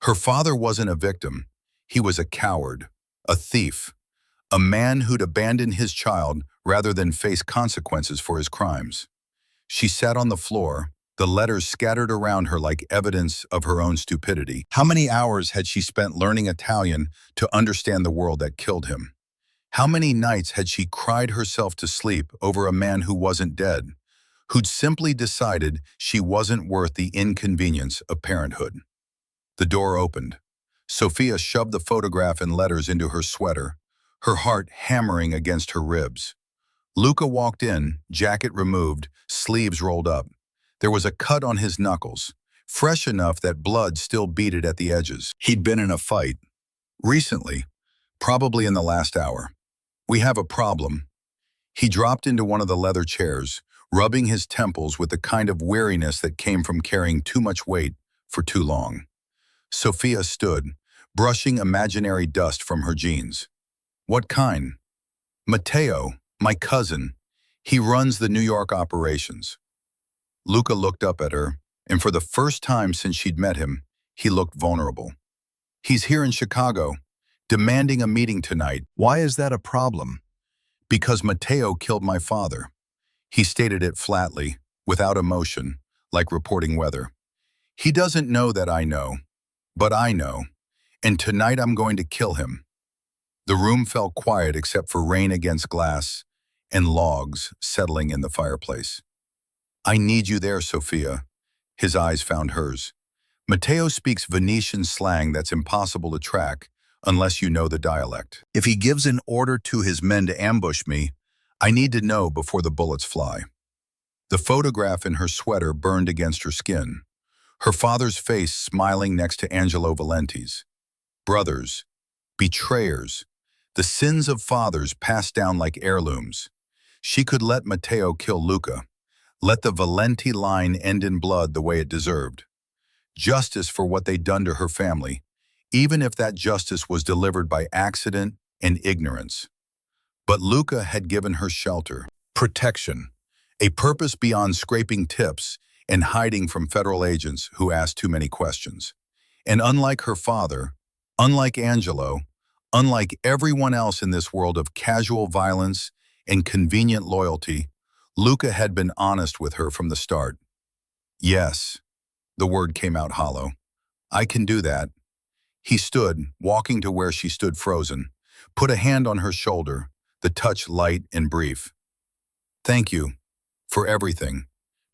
Her father wasn't a victim. He was a coward, a thief, a man who'd abandoned his child rather than face consequences for his crimes. She sat on the floor, the letters scattered around her like evidence of her own stupidity. How many hours had she spent learning Italian to understand the world that killed him? How many nights had she cried herself to sleep over a man who wasn't dead, who'd simply decided she wasn't worth the inconvenience of parenthood? The door opened. Sophia shoved the photograph and letters into her sweater, her heart hammering against her ribs. Luca walked in, jacket removed, sleeves rolled up. There was a cut on his knuckles, fresh enough that blood still beaded at the edges. He'd been in a fight. Recently, probably in the last hour. We have a problem. He dropped into one of the leather chairs, rubbing his temples with the kind of weariness that came from carrying too much weight for too long. Sophia stood, brushing imaginary dust from her jeans. What kind? Matteo, my cousin. He runs the New York operations. Luca looked up at her, and for the first time since she'd met him, he looked vulnerable. He's here in Chicago, demanding a meeting tonight. Why is that a problem? Because Matteo killed my father. He stated it flatly, without emotion, like reporting weather. He doesn't know that I know, but I know, and tonight I'm going to kill him. The room fell quiet except for rain against glass and logs settling in the fireplace. I need you there, Sophia. His eyes found hers. Matteo speaks Venetian slang that's impossible to track unless you know the dialect. If he gives an order to his men to ambush me, I need to know before the bullets fly. The photograph in her sweater burned against her skin, her father's face smiling next to Angelo Valenti's. Brothers, betrayers, the sins of fathers passed down like heirlooms. She could let Matteo kill Luca, let the Valenti line end in blood the way it deserved. Justice for what they'd done to her family, even if that justice was delivered by accident and ignorance. But Luca had given her shelter, protection, a purpose beyond scraping tips and hiding from federal agents who asked too many questions. And unlike her father, unlike Angelo, unlike everyone else in this world of casual violence and convenient loyalty, Luca had been honest with her from the start. Yes, the word came out hollow. I can do that. He stood, walking to where she stood frozen, put a hand on her shoulder, the touch light and brief. Thank you for everything.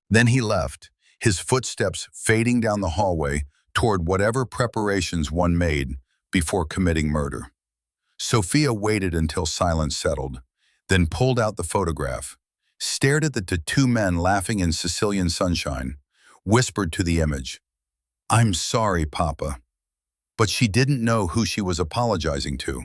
Then he left, his footsteps fading down the hallway toward whatever preparations one made before committing murder. Sophia waited until silence settled, then pulled out the photograph, stared at the two men laughing in Sicilian sunshine, whispered to the image, "I'm sorry, Papa." But she didn't know who she was apologizing to.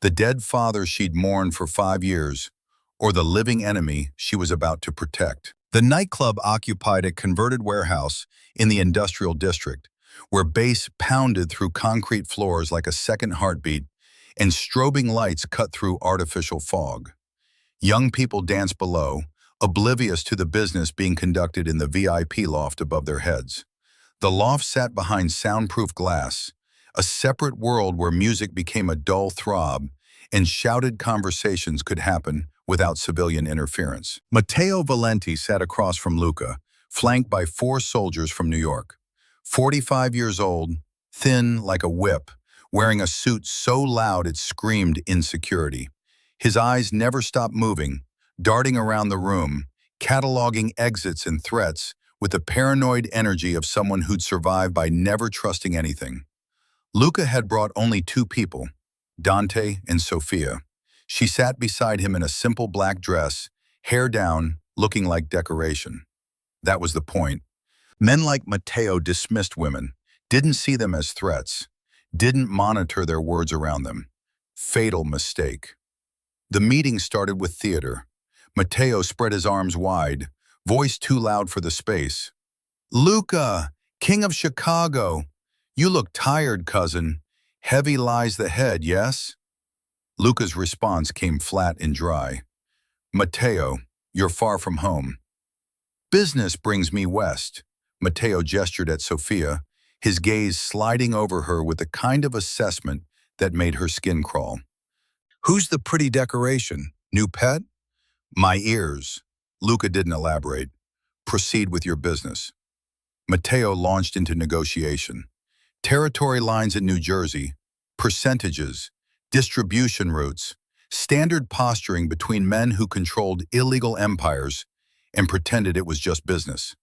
The dead father she'd mourned for 5 years, or the living enemy she was about to protect. The nightclub occupied a converted warehouse in the industrial district, where bass pounded through concrete floors like a second heartbeat, and strobing lights cut through artificial fog. Young people danced below, oblivious to the business being conducted in the VIP loft above their heads. The loft sat behind soundproof glass, a separate world where music became a dull throb and shouted conversations could happen without civilian interference. Matteo Valenti sat across from Luca, flanked by 4 soldiers from New York. 45 years old, thin like a whip, wearing a suit so loud it screamed insecurity. His eyes never stopped moving, darting around the room, cataloging exits and threats with the paranoid energy of someone who'd survived by never trusting anything. Luca had brought only 2 people, Dante and Sophia. She sat beside him in a simple black dress, hair down, looking like decoration. That was the point. Men like Matteo dismissed women, didn't see them as threats, didn't monitor their words around them. Fatal mistake. The meeting started with theater. Matteo spread his arms wide, voice too loud for the space. "Luca, King of Chicago, you look tired, cousin. Heavy lies the head, yes?" Luca's response came flat and dry. "Matteo, you're far from home." "Business brings me west." Matteo gestured at Sophia, his gaze sliding over her with the kind of assessment that made her skin crawl. "Who's the pretty decoration? New pet?" "My ears." Luca didn't elaborate. "Proceed with your business." Matteo launched into negotiation. Territory lines in New Jersey, percentages, distribution routes, standard posturing between men who controlled illegal empires and pretended it was just business.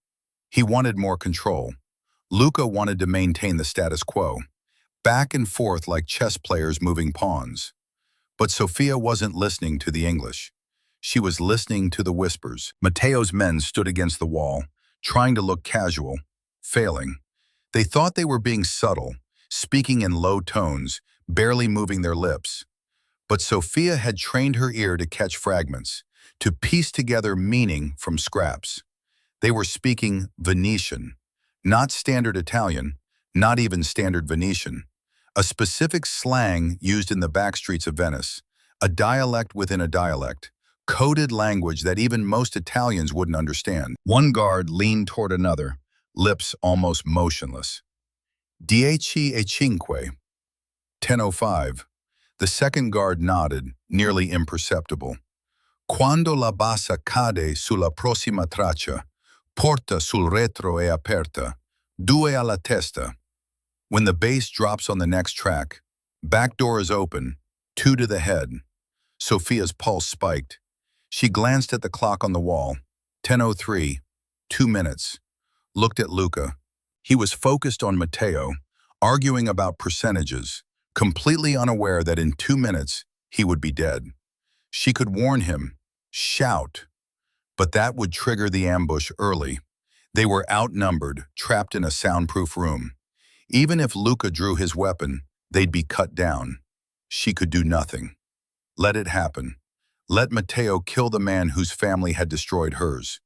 He wanted more control. Luca wanted to maintain the status quo, back and forth like chess players moving pawns. But Sophia wasn't listening to the English. She was listening to the whispers. Matteo's men stood against the wall, trying to look casual, failing. They thought they were being subtle, speaking in low tones, barely moving their lips. But Sophia had trained her ear to catch fragments, to piece together meaning from scraps. They were speaking Venetian, not standard Italian, not even standard Venetian, a specific slang used in the backstreets of Venice, a dialect within a dialect, coded language that even most Italians wouldn't understand. One guard leaned toward another, lips almost motionless. "Dieci e cinque." 10:05. The second guard nodded, nearly imperceptible. "Quando la bassa cade sulla prossima traccia, porta sul retro è aperta, 2 alla testa." When the bass drops on the next track, back door is open, 2 to the head. Sophia's pulse spiked. She glanced at the clock on the wall. 10:03, 2 minutes. Looked at Luca. He was focused on Matteo, arguing about percentages, completely unaware that in 2 minutes he would be dead. She could warn him, shout, but that would trigger the ambush early. They were outnumbered, trapped in a soundproof room. Even if Luca drew his weapon, they'd be cut down. She could do nothing. Let it happen. Let Matteo kill the man whose family had destroyed hers.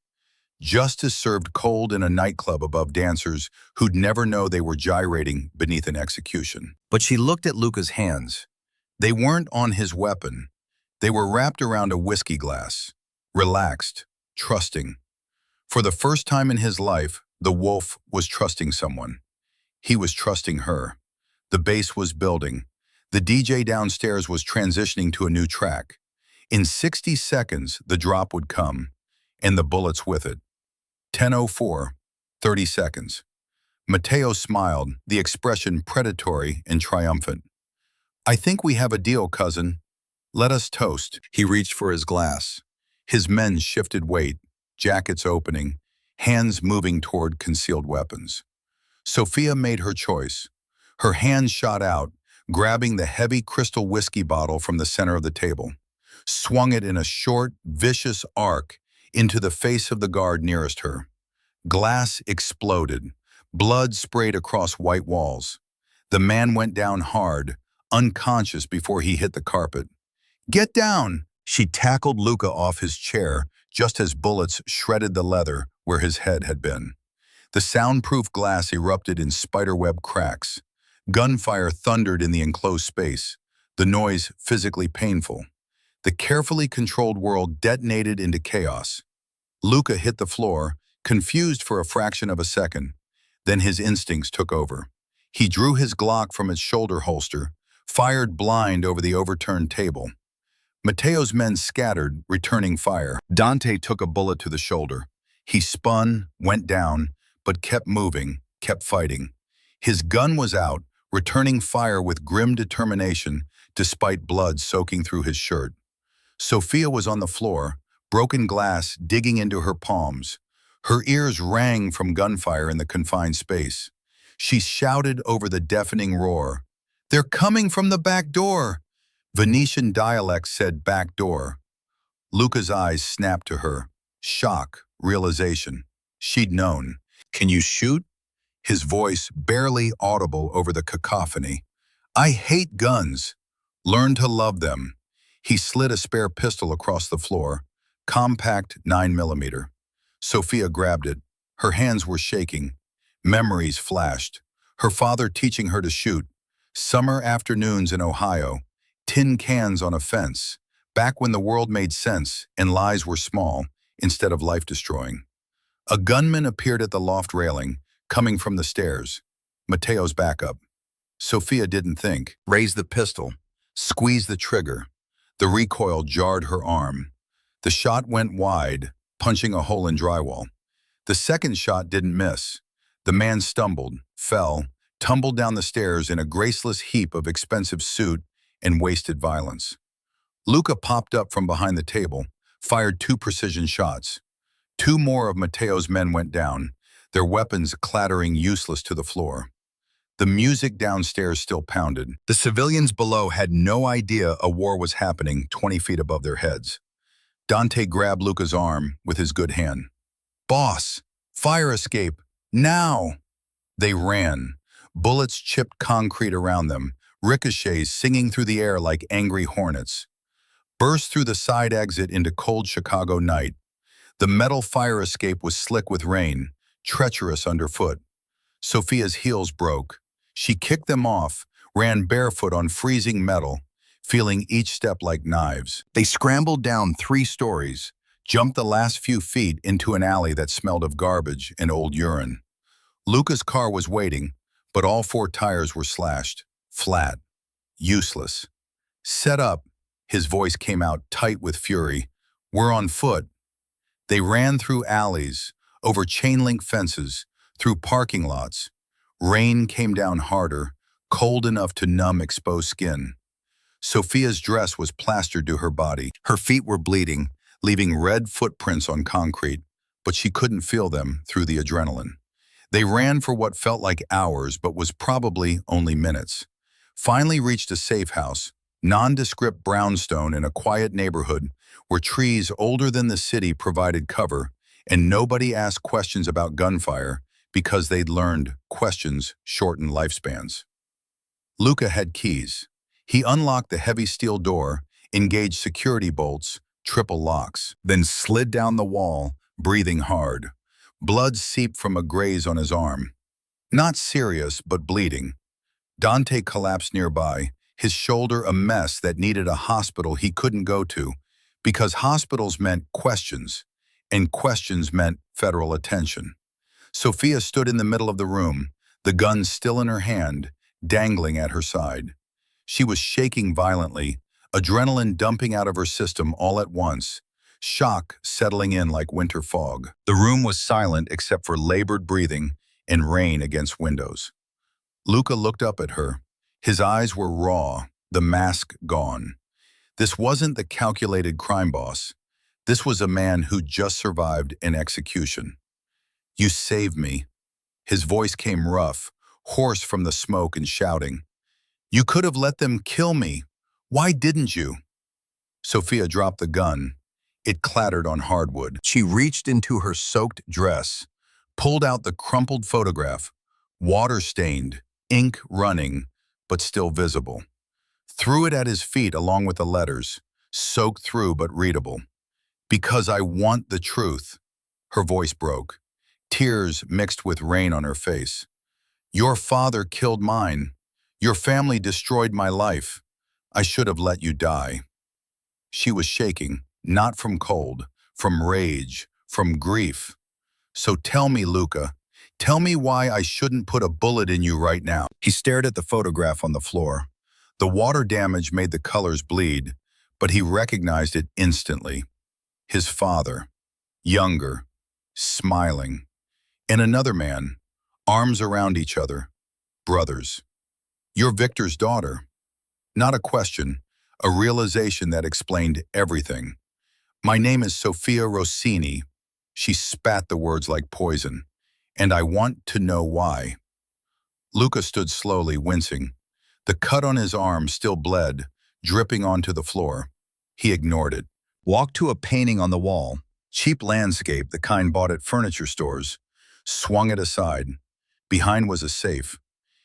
Justice served cold in a nightclub above dancers who'd never know they were gyrating beneath an execution. But she looked at Luca's hands. They weren't on his weapon. They were wrapped around a whiskey glass, relaxed, trusting. For the first time in his life, the wolf was trusting someone. He was trusting her. The bass was building. The DJ downstairs was transitioning to a new track. In 60 seconds, the drop would come, and the bullets with it. 10:04, 30 seconds. Matteo smiled, the expression predatory and triumphant. "I think we have a deal, cousin. Let us toast." He reached for his glass. His men shifted weight, jackets opening, hands moving toward concealed weapons. Sophia made her choice. Her hand shot out, grabbing the heavy crystal whiskey bottle from the center of the table, swung it in a short, vicious arc into the face of the guard nearest her. Glass exploded. Blood sprayed across white walls. The man went down hard, unconscious before he hit the carpet. "Get down!" She tackled Luca off his chair just as bullets shredded the leather where his head had been. The soundproof glass erupted in spiderweb cracks. Gunfire thundered in the enclosed space, the noise physically painful. The carefully controlled world detonated into chaos. Luca hit the floor, confused for a fraction of a second. Then his instincts took over. He drew his Glock from its shoulder holster, fired blind over the overturned table. Matteo's men scattered, returning fire. Dante took a bullet to the shoulder. He spun, went down, but kept moving, kept fighting. His gun was out, returning fire with grim determination despite blood soaking through his shirt. Sophia was on the floor, broken glass digging into her palms. Her ears rang from gunfire in the confined space. She shouted over the deafening roar, "They're coming from the back door!" Venetian dialect said back door. Luca's eyes snapped to her. Shock, realization. She'd known. "Can you shoot?" His voice barely audible over the cacophony. "I hate guns. Learn to love them." He slid a spare pistol across the floor, compact 9mm. Sophia grabbed it. Her hands were shaking. Memories flashed. Her father teaching her to shoot. Summer afternoons in Ohio. Tin cans on a fence. Back when the world made sense and lies were small instead of life-destroying. A gunman appeared at the loft railing, coming from the stairs. Matteo's backup. Sophia didn't think. Raised the pistol. Squeezed the trigger. The recoil jarred her arm. The shot went wide, punching a hole in drywall. The second shot didn't miss. The man stumbled, fell, tumbled down the stairs in a graceless heap of expensive suit and wasted violence. Luca popped up from behind the table, fired 2 precision shots. 2 more of Matteo's men went down, their weapons clattering useless to the floor. The music downstairs still pounded. The civilians below had no idea a war was happening 20 feet above their heads. Dante grabbed Luca's arm with his good hand. "Boss, fire escape, now!" They ran. Bullets chipped concrete around them, ricochets singing through the air like angry hornets. Burst through the side exit into cold Chicago night. The metal fire escape was slick with rain, treacherous underfoot. Sophia's heels broke. She kicked them off, ran barefoot on freezing metal, feeling each step like knives. They scrambled down 3 stories, jumped the last few feet into an alley that smelled of garbage and old urine. Luca's car was waiting, but all 4 tires were slashed, flat, useless. "Set up," his voice came out tight with fury. "We're on foot." They ran through alleys, over chain-link fences, through parking lots. Rain came down harder, cold enough to numb exposed skin. Sophia's dress was plastered to her body. Her feet were bleeding, leaving red footprints on concrete, but she couldn't feel them through the adrenaline. They ran for what felt like hours, but was probably only minutes. Finally reached a safe house, nondescript brownstone in a quiet neighborhood where trees older than the city provided cover, and nobody asked questions about gunfire because they'd learned questions shorten lifespans. Luca had keys. He unlocked the heavy steel door, engaged security bolts, triple locks, then slid down the wall, breathing hard. Blood seeped from a graze on his arm. Not serious, but bleeding. Dante collapsed nearby, his shoulder a mess that needed a hospital he couldn't go to, because hospitals meant questions, and questions meant federal attention. Sophia stood in the middle of the room, the gun still in her hand, dangling at her side. She was shaking violently, adrenaline dumping out of her system all at once, shock settling in like winter fog. The room was silent except for labored breathing and rain against windows. Luca looked up at her. His eyes were raw, the mask gone. This wasn't the calculated crime boss. This was a man who just survived an execution. You saved me. His voice came rough, hoarse from the smoke and shouting. You could have let them kill me. Why didn't you? Sophia dropped the gun. It clattered on hardwood. She reached into her soaked dress, pulled out the crumpled photograph, water-stained, ink running, but still visible. Threw it at his feet along with the letters, soaked through but readable. Because I want the truth. Her voice broke. Tears mixed with rain on her face. Your father killed mine. Your family destroyed my life. I should have let you die. She was shaking, not from cold, from rage, from grief. So tell me, Luca, tell me why I shouldn't put a bullet in you right now. He stared at the photograph on the floor. The water damage made the colors bleed, but he recognized it instantly. His father, younger, smiling. And another man, arms around each other, brothers. You're Victor's daughter. Not a question, a realization that explained everything. My name is Sophia Rossini. She spat the words like poison. And I want to know why. Luca stood slowly, wincing. The cut on his arm still bled, dripping onto the floor. He ignored it. Walked to a painting on the wall, cheap landscape, the kind bought at furniture stores, swung it aside. Behind was a safe.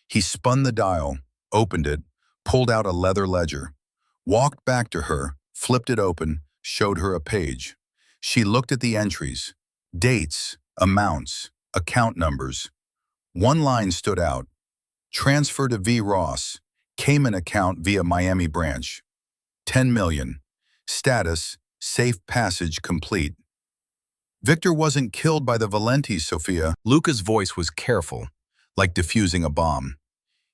He spun the dial, opened it, pulled out a leather ledger, walked back to her, flipped it open, showed her a page. She looked at the entries, dates, amounts, account numbers. One line stood out. Transfer to V. Ross, Cayman account via Miami branch. 10 million. Status, safe passage complete. Victor wasn't killed by the Valentis, Sophia. Luca's voice was careful, like diffusing a bomb.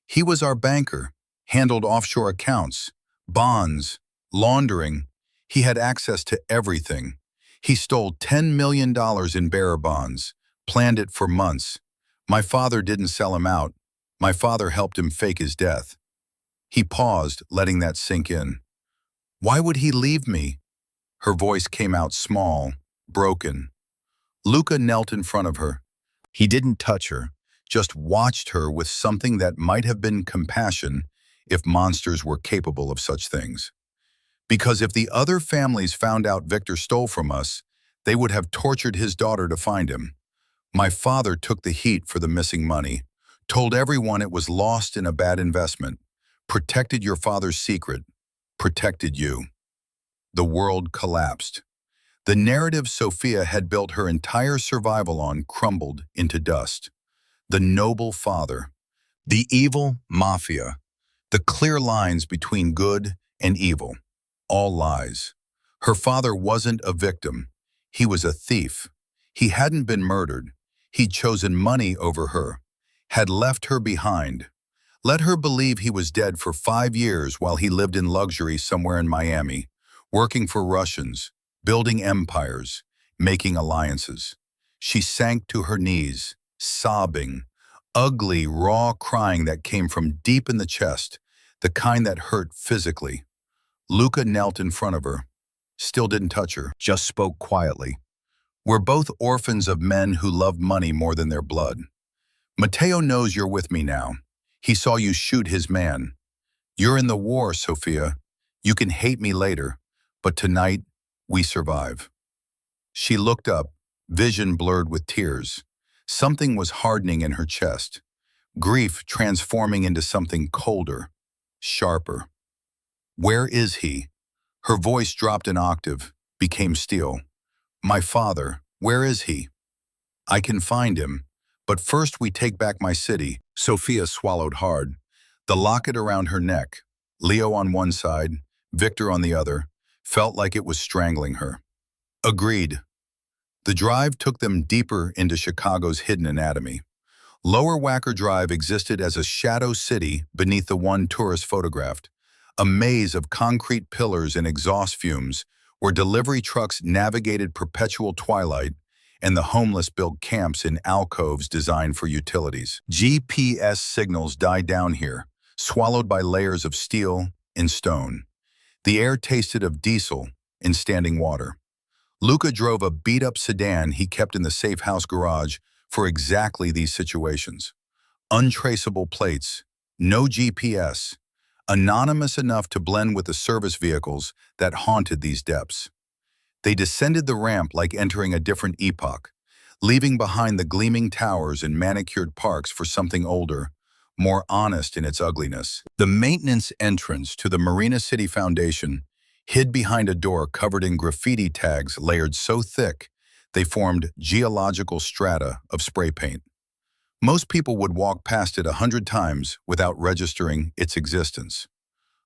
He was our banker, handled offshore accounts, bonds, laundering. He had access to everything. He stole $10 million in bearer bonds, planned it for months. My father didn't sell him out. My father helped him fake his death. He paused, letting that sink in. Why would he leave me? Her voice came out small, broken. Luca knelt in front of her. He didn't touch her, just watched her with something that might have been compassion if monsters were capable of such things. Because if the other families found out Victor stole from us, they would have tortured his daughter to find him. My father took the heat for the missing money, told everyone it was lost in a bad investment, protected your father's secret, protected you. The world collapsed. The narrative Sophia had built her entire survival on crumbled into dust. The noble father, the evil mafia, the clear lines between good and evil, all lies. Her father wasn't a victim. He was a thief. He hadn't been murdered. He'd chosen money over her, had left her behind. Let her believe he was dead for 5 years while he lived in luxury somewhere in Miami, working for Russians, building empires, making alliances. She sank to her knees, sobbing, ugly, raw crying that came from deep in the chest, the kind that hurt physically. Luca knelt in front of her, still didn't touch her, just spoke quietly. We're both orphans of men who love money more than their blood. Matteo knows you're with me now. He saw you shoot his man. You're in the war, Sophia. You can hate me later, but tonight, we survive. She looked up, vision blurred with tears. Something was hardening in her chest, grief transforming into something colder, sharper. Where is he? Her voice dropped an octave, became steel. My father, where is he? I can find him, but first we take back my city. Sophia swallowed hard. The locket around her neck, Leo on one side, Victor on the other, felt like it was strangling her. Agreed. The drive took them deeper into Chicago's hidden anatomy. Lower Wacker Drive existed as a shadow city beneath the one tourist photographed, a maze of concrete pillars and exhaust fumes where delivery trucks navigated perpetual twilight and the homeless built camps in alcoves designed for utilities. GPS signals died down here, swallowed by layers of steel and stone. The air tasted of diesel and standing water. Luca drove a beat-up sedan he kept in the safe house garage for exactly these situations. Untraceable plates, no GPS, anonymous enough to blend with the service vehicles that haunted these depths. They descended the ramp like entering a different epoch, leaving behind the gleaming towers and manicured parks for something older, more honest in its ugliness. The maintenance entrance to the Marina City Foundation hid behind a door covered in graffiti tags layered so thick they formed geological strata of spray paint. Most people would walk past it 100 times without registering its existence.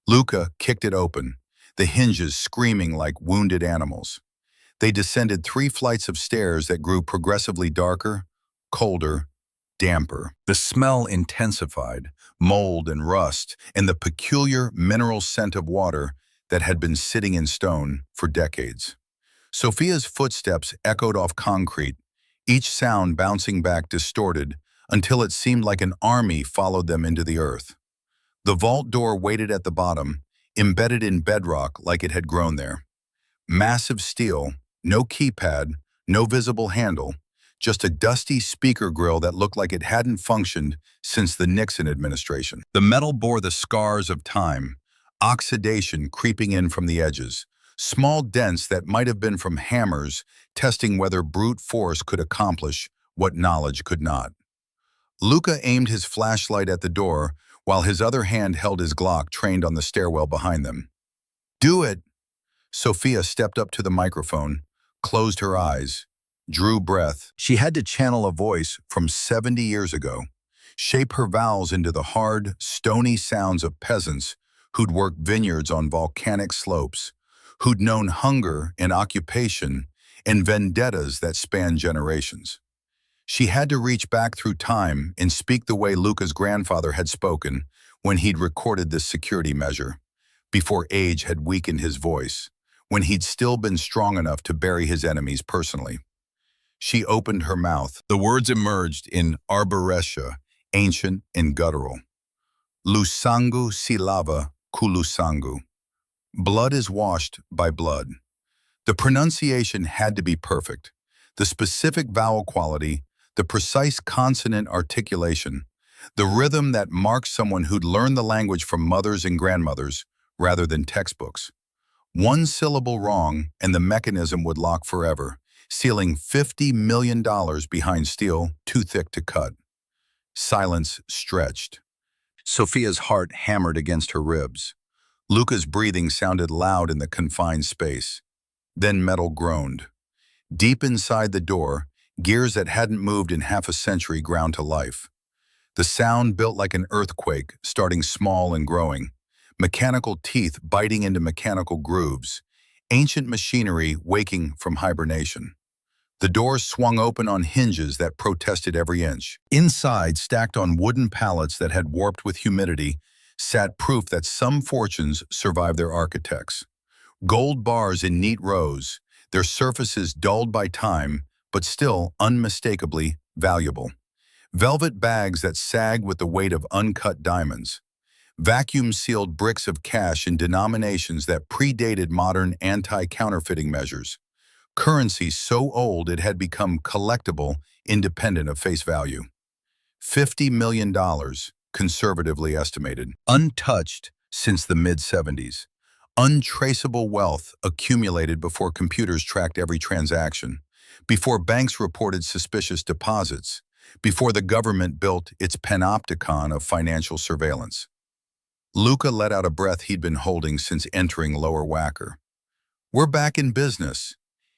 Luca kicked it open, the hinges screaming like wounded animals. They descended 3 flights of stairs that grew progressively darker, colder, damper. The smell intensified, mold and rust, and the peculiar mineral scent of water that had been sitting in stone for decades. Sophia's footsteps echoed off concrete, each sound bouncing back distorted until it seemed like an army followed them into the earth. The vault door waited at the bottom, embedded in bedrock like it had grown there. Massive steel, no keypad, no visible handle, just a dusty speaker grill that looked like it hadn't functioned since the Nixon administration. The metal bore the scars of time, oxidation creeping in from the edges, small dents that might have been from hammers testing whether brute force could accomplish what knowledge could not. Luca aimed his flashlight at the door while his other hand held his Glock trained on the stairwell behind them. "Do it!" Sophia stepped up to the microphone, closed her eyes, drew breath. She had to channel a voice from 70 years ago, shape her vowels into the hard, stony sounds of peasants who'd worked vineyards on volcanic slopes, who'd known hunger and occupation and vendettas that spanned generations. She had to reach back through time and speak the way Luca's grandfather had spoken when he'd recorded this security measure, before age had weakened his voice, when he'd still been strong enough to bury his enemies personally. She opened her mouth. The words emerged in arborescia, ancient and guttural. Lusangu si lava kulusangu. Blood is washed by blood. The pronunciation had to be perfect. The specific vowel quality, the precise consonant articulation, the rhythm that marks someone who'd learned the language from mothers and grandmothers rather than textbooks. One syllable wrong and the mechanism would lock forever, sealing $50 million behind steel too thick to cut. Silence stretched. Sophia's heart hammered against her ribs. Luca's breathing sounded loud in the confined space. Then metal groaned. Deep inside the door, gears that hadn't moved in half a century ground to life. The sound built like an earthquake, starting small and growing. Mechanical teeth biting into mechanical grooves. Ancient machinery waking from hibernation. The door swung open on hinges that protested every inch. Inside, stacked on wooden pallets that had warped with humidity, sat proof that some fortunes survived their architects. Gold bars in neat rows, their surfaces dulled by time, but still unmistakably valuable. Velvet bags that sagged with the weight of uncut diamonds. Vacuum-sealed bricks of cash in denominations that predated modern anti-counterfeiting measures. Currency so old it had become collectible, independent of face value. $50 million, conservatively estimated. Untouched since the mid-70s. Untraceable wealth accumulated before computers tracked every transaction, before banks reported suspicious deposits, before the government built its panopticon of financial surveillance. Luca let out a breath he'd been holding since entering Lower Wacker. "We're back in business."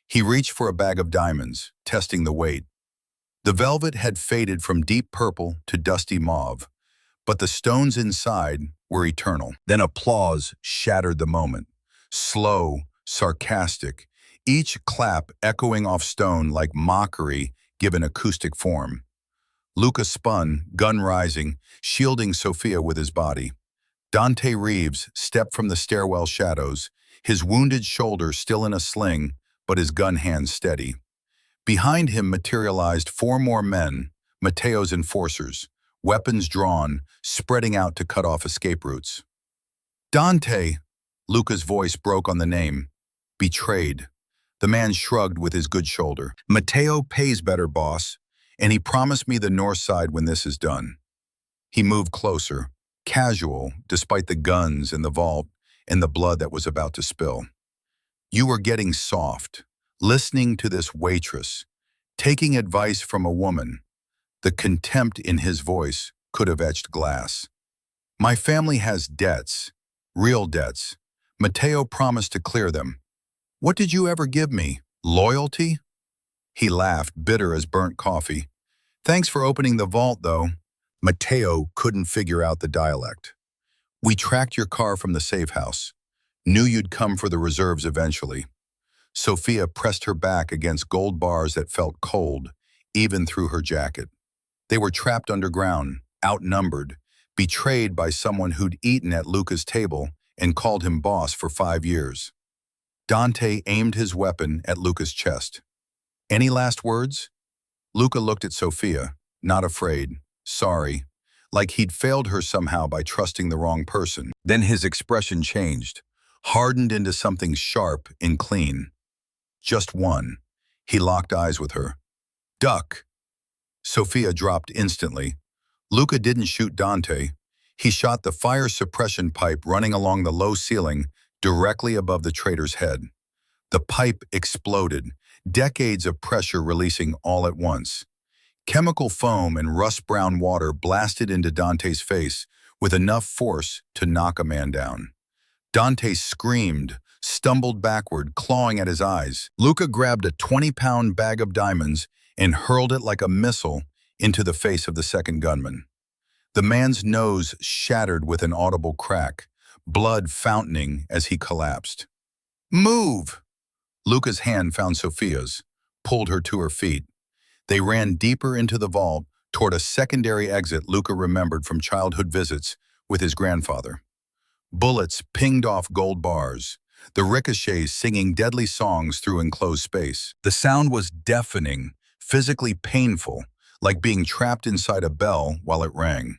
He reached for a bag of diamonds, testing the weight. The velvet had faded from deep purple to dusty mauve, but the stones inside were eternal. Then applause shattered the moment. Slow, sarcastic, each clap echoing off stone like mockery given acoustic form. Luca spun, gun rising, shielding Sophia with his body. Dante Reeves stepped from the stairwell shadows, his wounded shoulder still in a sling, but his gun hand steady. Behind him materialized 4 more men, Matteo's enforcers, weapons drawn, spreading out to cut off escape routes. "Dante!" Luca's voice broke on the name. Betrayed. The man shrugged with his good shoulder. Matteo pays better, boss, and he promised me the north side when this is done. He moved closer, casual, despite the guns in the vault and the blood that was about to spill. You were getting soft, listening to this waitress, taking advice from a woman. The contempt in his voice could have etched glass. My family has debts, real debts. Matteo promised to clear them. What did you ever give me? Loyalty? He laughed, bitter as burnt coffee. Thanks for opening the vault, though. Matteo couldn't figure out the dialect. We tracked your car from the safe house. Knew you'd come for the reserves eventually. Sophia pressed her back against gold bars that felt cold, even through her jacket. They were trapped underground, outnumbered, betrayed by someone who'd eaten at Luca's table and called him boss for 5 years. Dante aimed his weapon at Luca's chest. Any last words? Luca looked at Sophia, not afraid, sorry, like he'd failed her somehow by trusting the wrong person. Then his expression changed, hardened into something sharp and clean. Just one. He locked eyes with her. Duck! Sophia dropped instantly. Luca didn't shoot Dante. He shot the fire suppression pipe running along the low ceiling directly above the traitor's head. The pipe exploded, decades of pressure releasing all at once. Chemical foam and rust-brown water blasted into Dante's face with enough force to knock a man down. Dante screamed, stumbled backward, clawing at his eyes. Luca grabbed a 20-pound bag of diamonds and hurled it like a missile into the face of the second gunman. The man's nose shattered with an audible crack, blood fountaining as he collapsed. Move! Luca's hand found Sophia's, pulled her to her feet. They ran deeper into the vault toward a secondary exit Luca remembered from childhood visits with his grandfather. Bullets pinged off gold bars, the ricochets singing deadly songs through enclosed space. The sound was deafening, physically painful, like being trapped inside a bell while it rang.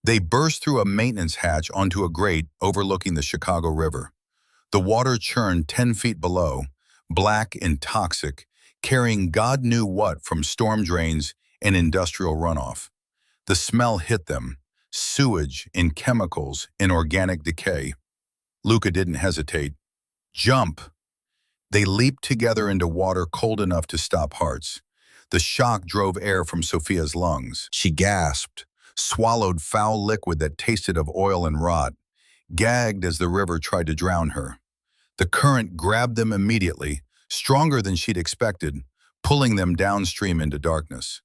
They burst through a maintenance hatch onto a grate overlooking the Chicago River. The water churned 10 feet below, black and toxic, carrying God knew what from storm drains and industrial runoff. The smell hit them, sewage and chemicals and organic decay. Luca didn't hesitate. Jump! They leaped together into water cold enough to stop hearts. The shock drove air from Sophia's lungs. She gasped, swallowed foul liquid that tasted of oil and rot, gagged as the river tried to drown her. The current grabbed them immediately, stronger than she'd expected, pulling them downstream into darkness.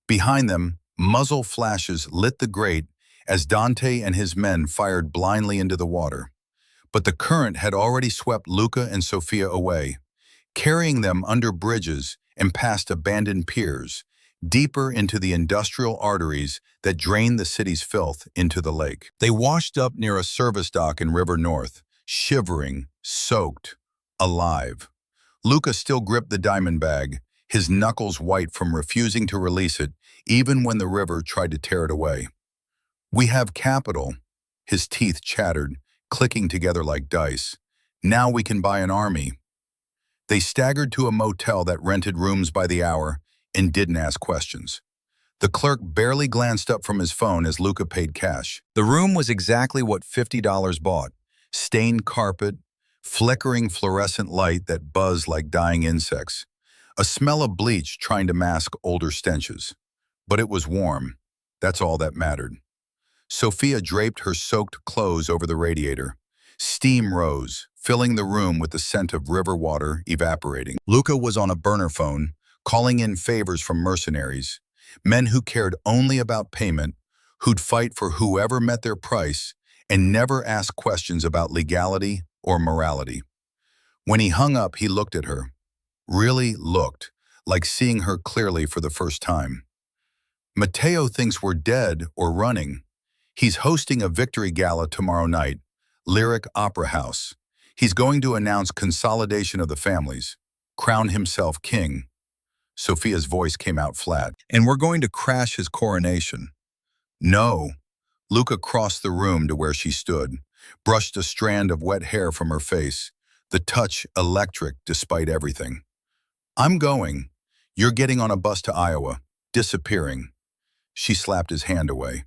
Behind them, muzzle flashes lit the grate as Dante and his men fired blindly into the water. But the current had already swept Luca and Sophia away, carrying them under bridges and past abandoned piers, deeper into the industrial arteries that drained the city's filth into the lake. They washed up near a service dock in River North, shivering, soaked, alive. Luca still gripped the diamond bag, his knuckles white from refusing to release it, even when the river tried to tear it away. We have capital, his teeth chattered, clicking together like dice. Now we can buy an army. They staggered to a motel that rented rooms by the hour and didn't ask questions. The clerk barely glanced up from his phone as Luca paid cash. The room was exactly what $50 bought. Stained carpet, flickering fluorescent light that buzzed like dying insects. A smell of bleach trying to mask older stenches. But it was warm. That's all that mattered. Sophia draped her soaked clothes over the radiator. Steam rose, filling the room with the scent of river water evaporating. Luca was on a burner phone, calling in favors from mercenaries, men who cared only about payment, who'd fight for whoever met their price, and never asked questions about legality or morality. When he hung up, he looked at her. Really looked, like seeing her clearly for the first time. Matteo thinks we're dead or running. He's hosting a victory gala tomorrow night, Lyric Opera House. He's going to announce consolidation of the families, crown himself king. Sophia's voice came out flat. And we're going to crash his coronation. No. Luca crossed the room to where she stood, brushed a strand of wet hair from her face. the touch electric despite everything. I'm going. You're getting on a bus to Iowa. Disappearing. She slapped his hand away.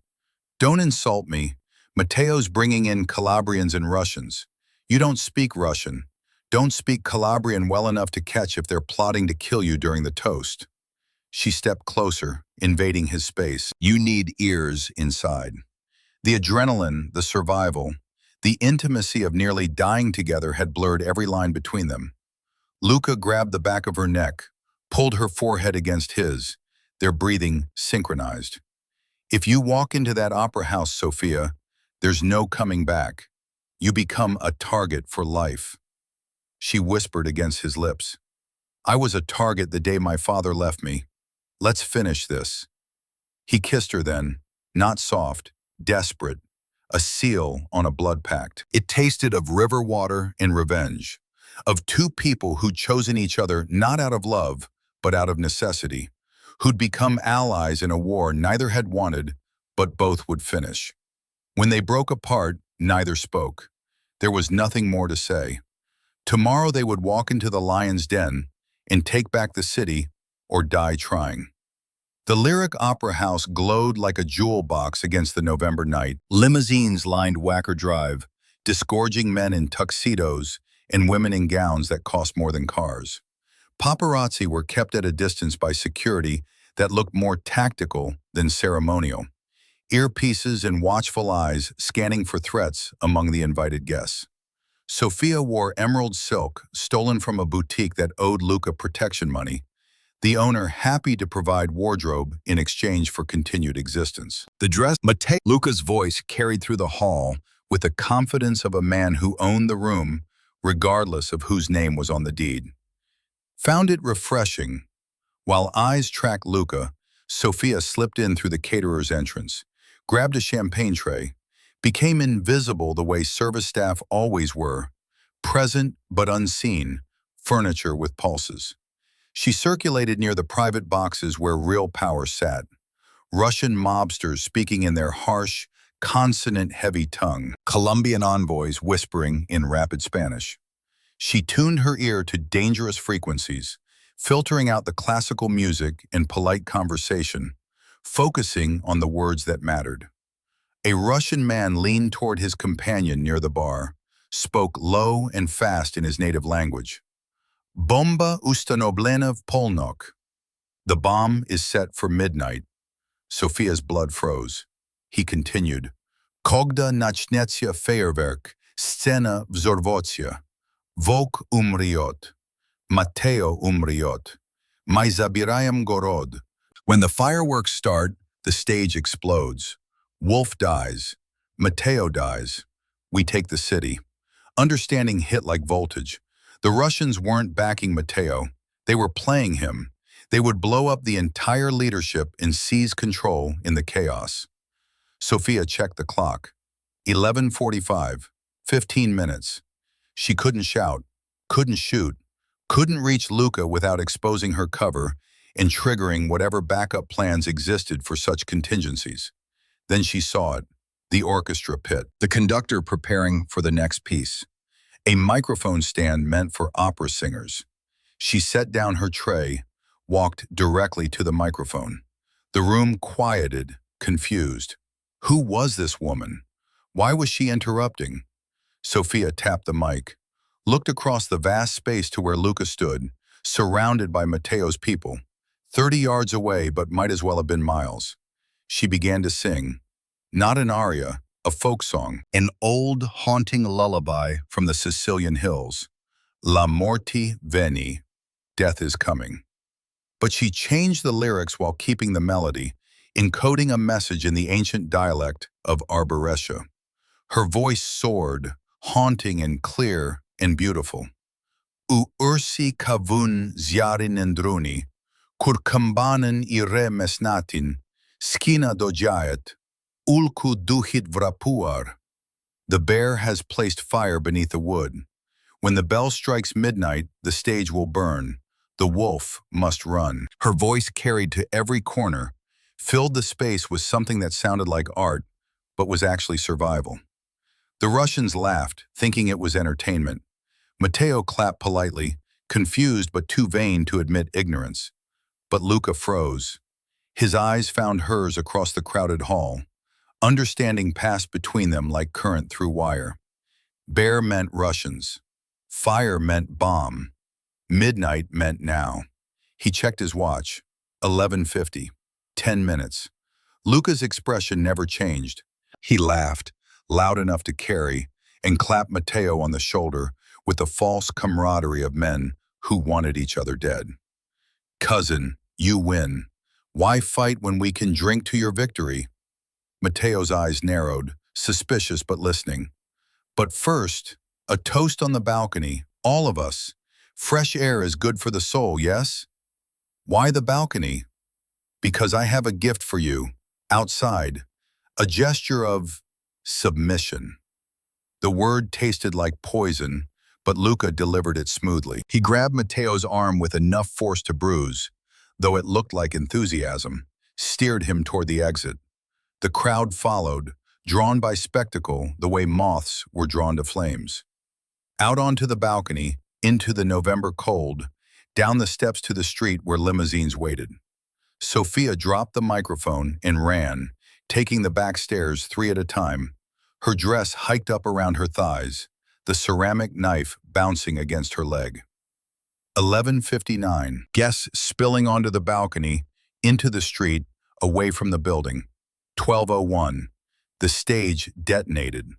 Don't insult me. Mateo's bringing in Calabrians and Russians. You don't speak Russian. Don't speak Calabrian well enough to catch if they're plotting to kill you during the toast. She stepped closer, invading his space. You need ears inside. The adrenaline, the survival, the intimacy of nearly dying together had blurred every line between them. Luca grabbed the back of her neck, pulled her forehead against his, their breathing synchronized. If you walk into that opera house, Sophia, there's no coming back. You become a target for life. She whispered against his lips. I was a target the day my father left me. Let's finish this. He kissed her then, not soft, desperate, a seal on a blood pact. It tasted of river water and revenge, of two people who'd chosen each other not out of love, but out of necessity, who'd become allies in a war neither had wanted, but both would finish. When they broke apart, neither spoke. There was nothing more to say. Tomorrow they would walk into the lion's den and take back the city or die trying. The Lyric Opera House glowed like a jewel box against the November night. Limousines lined Wacker Drive, disgorging men in tuxedos and women in gowns that cost more than cars. Paparazzi were kept at a distance by security that looked more tactical than ceremonial. Earpieces and watchful eyes scanning for threats among the invited guests. Sophia wore emerald silk stolen from a boutique that owed Luca protection money, the owner happy to provide wardrobe in exchange for continued existence. The dress, Luca's voice carried through the hall with the confidence of a man who owned the room, regardless of whose name was on the deed. Found it refreshing. While eyes tracked Luca, Sophia slipped in through the caterer's entrance, grabbed a champagne tray, became invisible the way service staff always were, present but unseen, furniture with pulses. She circulated near the private boxes where real power sat, Russian mobsters speaking in their harsh, consonant-heavy tongue, Colombian envoys whispering in rapid Spanish. She tuned her ear to dangerous frequencies, filtering out the classical music and polite conversation, focusing on the words that mattered. A Russian man leaned toward his companion near the bar, spoke low and fast in his native language. Bomba ustanoblena v polnok. The bomb is set for midnight. Sophia's blood froze. He continued. Kogda nachnetsya fejerwerk, scena vzorvotsya. Vok umriot. Mateo umriot. My zabirayam gorod. When the fireworks start, the stage explodes. Wolf dies. Mateo dies. We take the city. Understanding hit like voltage. The Russians weren't backing Mateo. They were playing him. They would blow up the entire leadership and seize control in the chaos. Sophia checked the clock. 11:45. 15 minutes. She couldn't shout, couldn't shoot, couldn't reach Luca without exposing her cover and triggering whatever backup plans existed for such contingencies. Then she saw it, the orchestra pit, the conductor preparing for the next piece. A microphone stand meant for opera singers. She set down her tray, walked directly to the microphone. The room quieted, confused. Who was this woman? Why was she interrupting? Sophia tapped the mic, looked across the vast space to where Luca stood, surrounded by Mateo's people, 30 yards away but might as well have been miles. She began to sing, not an aria, a folk song, an old, haunting lullaby from the Sicilian hills. La morte veni, death is coming. But she changed the lyrics while keeping the melody, encoding a message in the ancient dialect of Arborescia. Her voice soared, haunting and clear and beautiful. U ursi kavun zjarin endruni, kur kambanen ire mesnatin, skina dojayet, ulku duhit vrapuar. The bear has placed fire beneath the wood. When the bell strikes midnight, the stage will burn. The wolf must run. Her voice carried to every corner, filled the space with something that sounded like art, but was actually survival. The Russians laughed, thinking it was entertainment. Matteo clapped politely, confused but too vain to admit ignorance. But Luca froze. His eyes found hers across the crowded hall. Understanding passed between them like current through wire. Bear meant Russians. Fire meant bomb. Midnight meant now. He checked his watch. 11:50. 10 minutes. Luca's expression never changed. He laughed, loud enough to carry, and clapped Matteo on the shoulder with the false camaraderie of men who wanted each other dead. Cousin, you win. Why fight when we can drink to your victory? Matteo's eyes narrowed, suspicious but listening. But first, a toast on the balcony, all of us. Fresh air is good for the soul, yes? Why the balcony? Because I have a gift for you, outside, a gesture of submission. The word tasted like poison, but Luca delivered it smoothly. He grabbed Matteo's arm with enough force to bruise, though it looked like enthusiasm, steered him toward the exit. The crowd followed, drawn by spectacle the way moths were drawn to flames. Out onto the balcony, into the November cold, down the steps to the street where limousines waited. Sophia dropped the microphone and ran, taking the back stairs 3 at a time, her dress hiked up around her thighs, the ceramic knife bouncing against her leg. 11:59. Guests spilling onto the balcony, into the street, away from the building. 12:01. The stage detonated.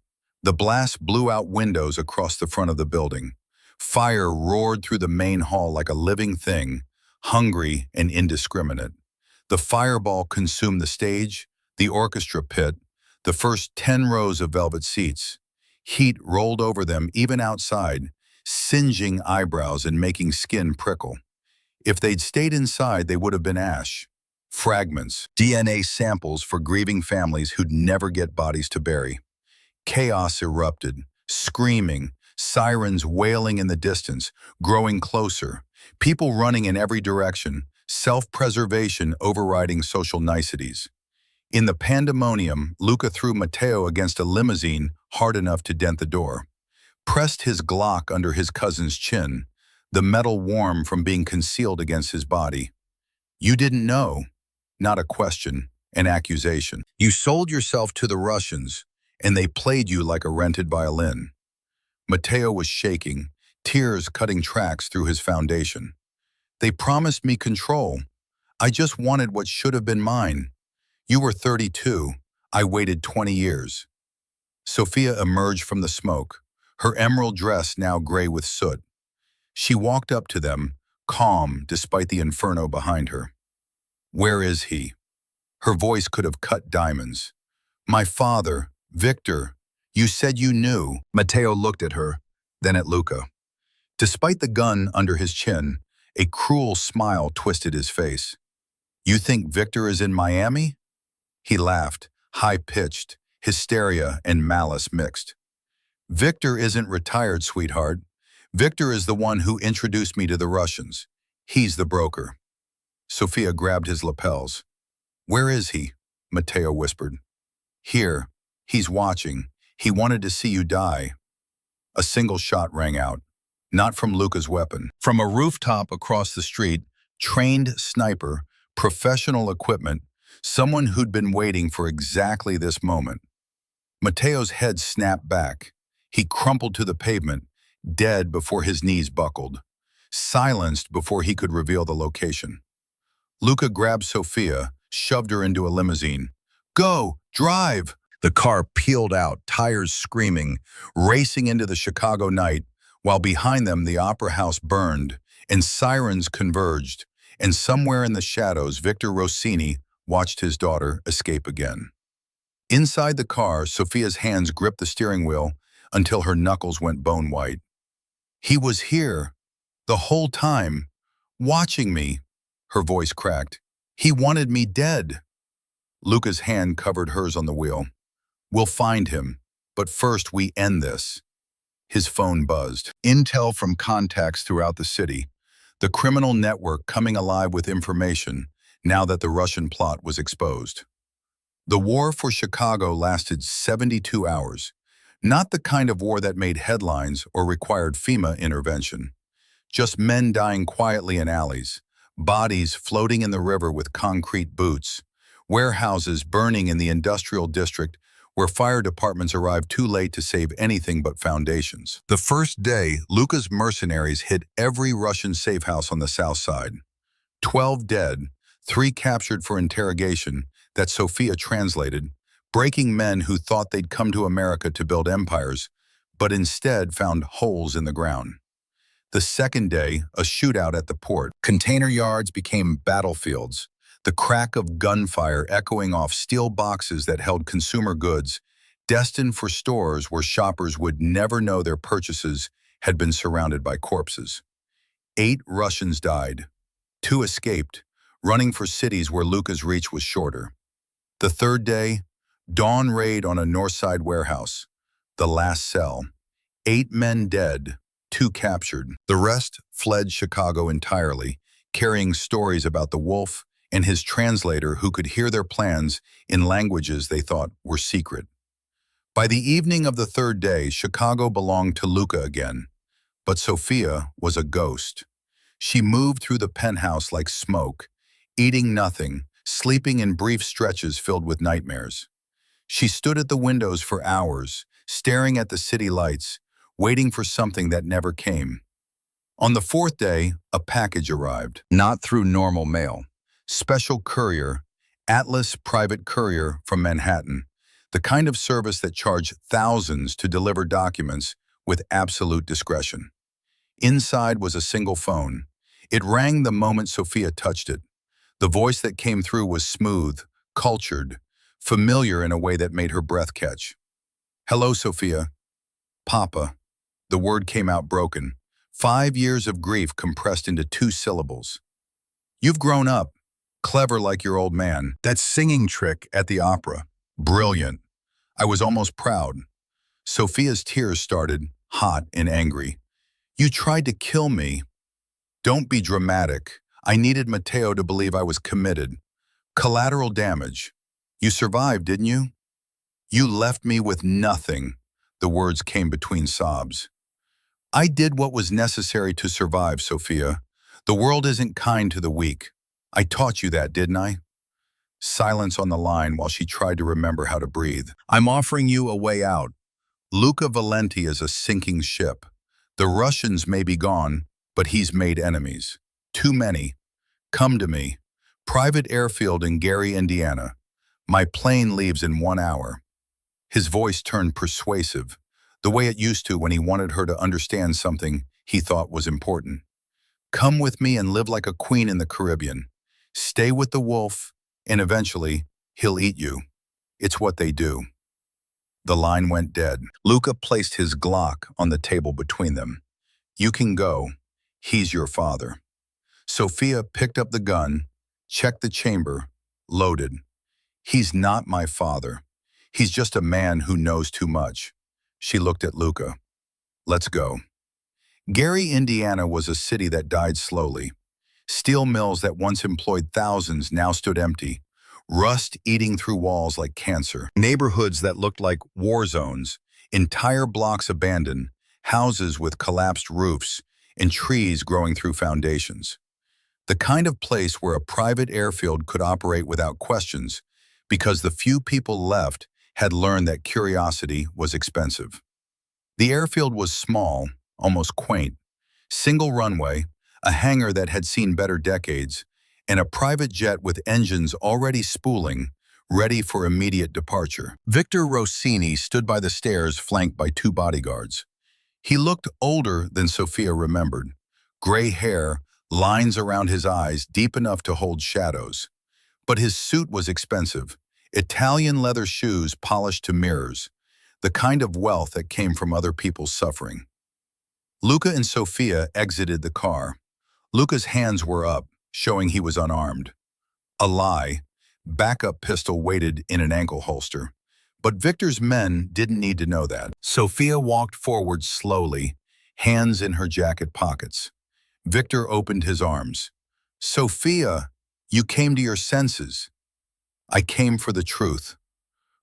The blast blew out windows across the front of the building. Fire roared through the main hall like a living thing, hungry and indiscriminate. The fireball consumed the stage, the orchestra pit, the first 10 rows of velvet seats. Heat rolled over them even outside, singeing eyebrows and making skin prickle. If they'd stayed inside, they would have been ash. Fragments, DNA samples for grieving families who'd never get bodies to bury. Chaos erupted, screaming, sirens wailing in the distance, growing closer, people running in every direction, self-preservation overriding social niceties. In the pandemonium, Luca threw Matteo against a limousine hard enough to dent the door, pressed his Glock under his cousin's chin, the metal warm from being concealed against his body. You didn't know. Not a question, an accusation. You sold yourself to the Russians, and they played you like a rented violin. Matteo was shaking, tears cutting tracks through his foundation. They promised me control. I just wanted what should have been mine. You were 32. I waited 20 years. Sophia emerged from the smoke, her emerald dress now gray with soot. She walked up to them, calm despite the inferno behind her. Where is he? Her voice could have cut diamonds. My father, Victor, you said you knew. Matteo looked at her, then at Luca. Despite the gun under his chin, a cruel smile twisted his face. You think Victor is in Miami? He laughed, high-pitched, hysteria and malice mixed. Victor isn't retired, sweetheart. Victor is the one who introduced me to the Russians. He's the broker. Sophia grabbed his lapels. Where is he? Matteo whispered. Here. He's watching. He wanted to see you die. A single shot rang out. Not from Luca's weapon. From a rooftop across the street, trained sniper, professional equipment, someone who'd been waiting for exactly this moment. Matteo's head snapped back. He crumpled to the pavement, dead before his knees buckled, silenced before he could reveal the location. Luca grabbed Sophia, shoved her into a limousine. Go! Drive! The car peeled out, tires screaming, racing into the Chicago night, while behind them the opera house burned, and sirens converged, and somewhere in the shadows Victor Rossini watched his daughter escape again. Inside the car, Sophia's hands gripped the steering wheel until her knuckles went bone white. He was here, the whole time, watching me. Her voice cracked. He wanted me dead. Luca's hand covered hers on the wheel. We'll find him, but first we end this. His phone buzzed. Intel from contacts throughout the city. The criminal network coming alive with information now that the Russian plot was exposed. The war for Chicago lasted 72 hours. Not the kind of war that made headlines or required FEMA intervention. Just men dying quietly in alleys, bodies floating in the river with concrete boots, warehouses burning in the industrial district where fire departments arrived too late to save anything but foundations. The first day, Luka's mercenaries hit every Russian safe house on the south side. 12 dead, 3 captured for interrogation that Sofia translated, breaking men who thought they'd come to America to build empires, but instead found holes in the ground. The second day, a shootout at the port. Container yards became battlefields, the crack of gunfire echoing off steel boxes that held consumer goods, destined for stores where shoppers would never know their purchases had been surrounded by corpses. 8 Russians died. 2 escaped, running for cities where Luka's reach was shorter. The third day, dawn raid on a north side warehouse. The last cell. 8 men dead, 2 captured. The rest fled Chicago entirely, carrying stories about the wolf and his translator who could hear their plans in languages they thought were secret. By the evening of the third day, Chicago belonged to Luka again, but Sofia was a ghost. She moved through the penthouse like smoke, eating nothing, sleeping in brief stretches filled with nightmares. She stood at the windows for hours, staring at the city lights, waiting for something that never came. On the fourth day, a package arrived, not through normal mail. Special courier, Atlas Private Courier from Manhattan, the kind of service that charged thousands to deliver documents with absolute discretion. Inside was a single phone. It rang the moment Sofia touched it. The voice that came through was smooth, cultured, familiar in a way that made her breath catch. "Hello, Sofia." "Papa." The word came out broken. 5 years of grief compressed into 2 syllables. "You've grown up. Clever like your old man. That singing trick at the opera. Brilliant." I was almost proud. Sofia's tears started, hot and angry. "You tried to kill me." "Don't be dramatic. I needed Matteo to believe I was committed. Collateral damage. You survived, didn't you?" "You left me with nothing." The words came between sobs. "I did what was necessary to survive, Sofia. The world isn't kind to the weak. I taught you that, didn't I?" Silence on the line while she tried to remember how to breathe. "I'm offering you a way out. Luca Valenti is a sinking ship. The Russians may be gone, but he's made enemies. Too many. Come to me. Private airfield in Gary, Indiana. My plane leaves in 1 hour." His voice turned persuasive, the way it used to when he wanted her to understand something he thought was important. "Come with me and live like a queen in the Caribbean. Stay with the wolf, and eventually, he'll eat you. It's what they do." The line went dead. Luka placed his Glock on the table between them. "You can go. He's your father." Sofia picked up the gun, checked the chamber, loaded. "He's not my father. He's just a man who knows too much." She looked at Luka. "Let's go." Gary, Indiana was a city that died slowly. Steel mills that once employed thousands now stood empty, rust eating through walls like cancer. Neighborhoods that looked like war zones, entire blocks abandoned, houses with collapsed roofs, and trees growing through foundations. The kind of place where a private airfield could operate without questions, because the few people left had learned that curiosity was expensive. The airfield was small, almost quaint. Single runway, a hangar that had seen better decades, and a private jet with engines already spooling, ready for immediate departure. Victor Rossini stood by the stairs flanked by 2 bodyguards. He looked older than Sofia remembered. Gray hair, lines around his eyes deep enough to hold shadows. But his suit was expensive. Italian leather shoes polished to mirrors, the kind of wealth that came from other people's suffering. Luka and Sofia exited the car. Luka's hands were up, showing he was unarmed. A lie. Backup pistol waited in an ankle holster. But Victor's men didn't need to know that. Sofia walked forward slowly, hands in her jacket pockets. Victor opened his arms. "Sofia, you came to your senses." "I came for the truth."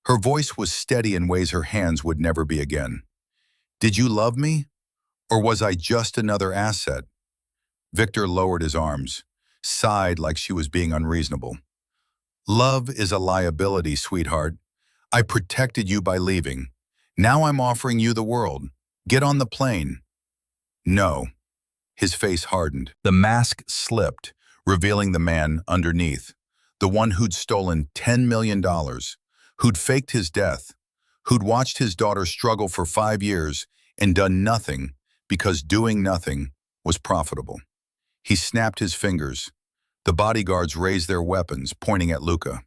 Her voice was steady in ways her hands would never be again. Did you love me? Or was I just another asset? Victor lowered his arms, sighed like she was being unreasonable. Love is a liability, sweetheart. I protected you by leaving. Now I'm offering you the world. Get on the plane. No. His face hardened. The mask slipped, revealing the man underneath. The one who'd stolen $10 million, who'd faked his death, who'd watched his daughter struggle for 5 years and done nothing because doing nothing was profitable. He snapped his fingers. The bodyguards raised their weapons, pointing at Luca.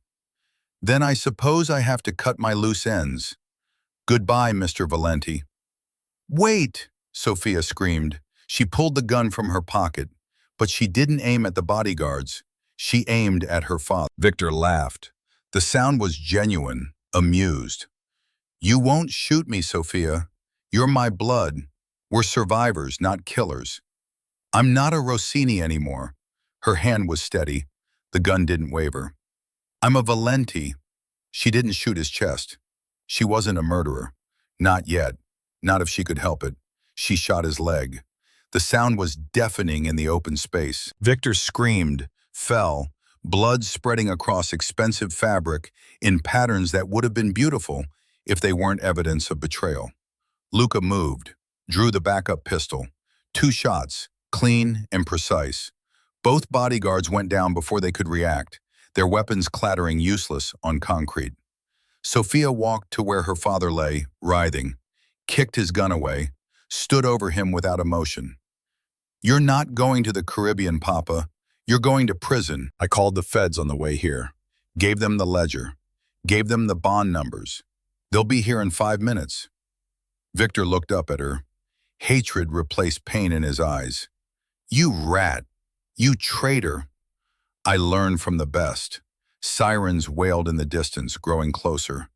Then I suppose I have to cut my loose ends. Goodbye, Mr. Valenti. Wait, Sophia screamed. She pulled the gun from her pocket, but she didn't aim at the bodyguards. She aimed at her father. Victor laughed. The sound was genuine, amused. You won't shoot me, Sophia. You're my blood. We're survivors, not killers. I'm not a Rossini anymore. Her hand was steady. The gun didn't waver. I'm a Valenti. She didn't shoot his chest. She wasn't a murderer. Not yet. Not if she could help it. She shot his leg. The sound was deafening in the open space. Victor screamed, fell, blood spreading across expensive fabric in patterns that would have been beautiful if they weren't evidence of betrayal. Luca moved, drew the backup pistol. 2 shots, clean and precise. Both bodyguards went down before they could react, their weapons clattering useless on concrete. Sophia walked to where her father lay, writhing, kicked his gun away, stood over him without emotion. You're not going to the Caribbean, Papa. You're going to prison. I called the feds on the way here. Gave them the ledger. Gave them the bond numbers. They'll be here in 5 minutes. Victor looked up at her. Hatred replaced pain in his eyes. You rat. You traitor. I learned from the best. Sirens wailed in the distance, growing closer.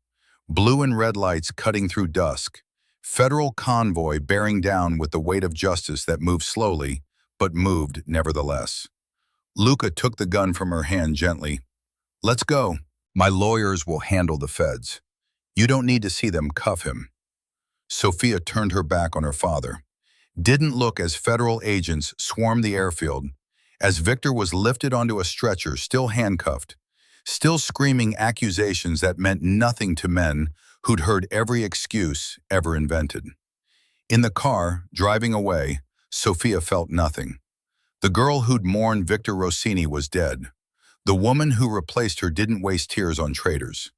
Blue and red lights cutting through dusk. Federal convoy bearing down with the weight of justice that moved slowly, but moved nevertheless. Luca took the gun from her hand gently. Let's go. My lawyers will handle the feds. You don't need to see them cuff him. Sophia turned her back on her father. Didn't look as federal agents swarmed the airfield, as Victor was lifted onto a stretcher, still handcuffed, still screaming accusations that meant nothing to men who'd heard every excuse ever invented. In the car, driving away, Sophia felt nothing. The girl who'd mourned Victor Rossini was dead. The woman who replaced her didn't waste tears on traitors.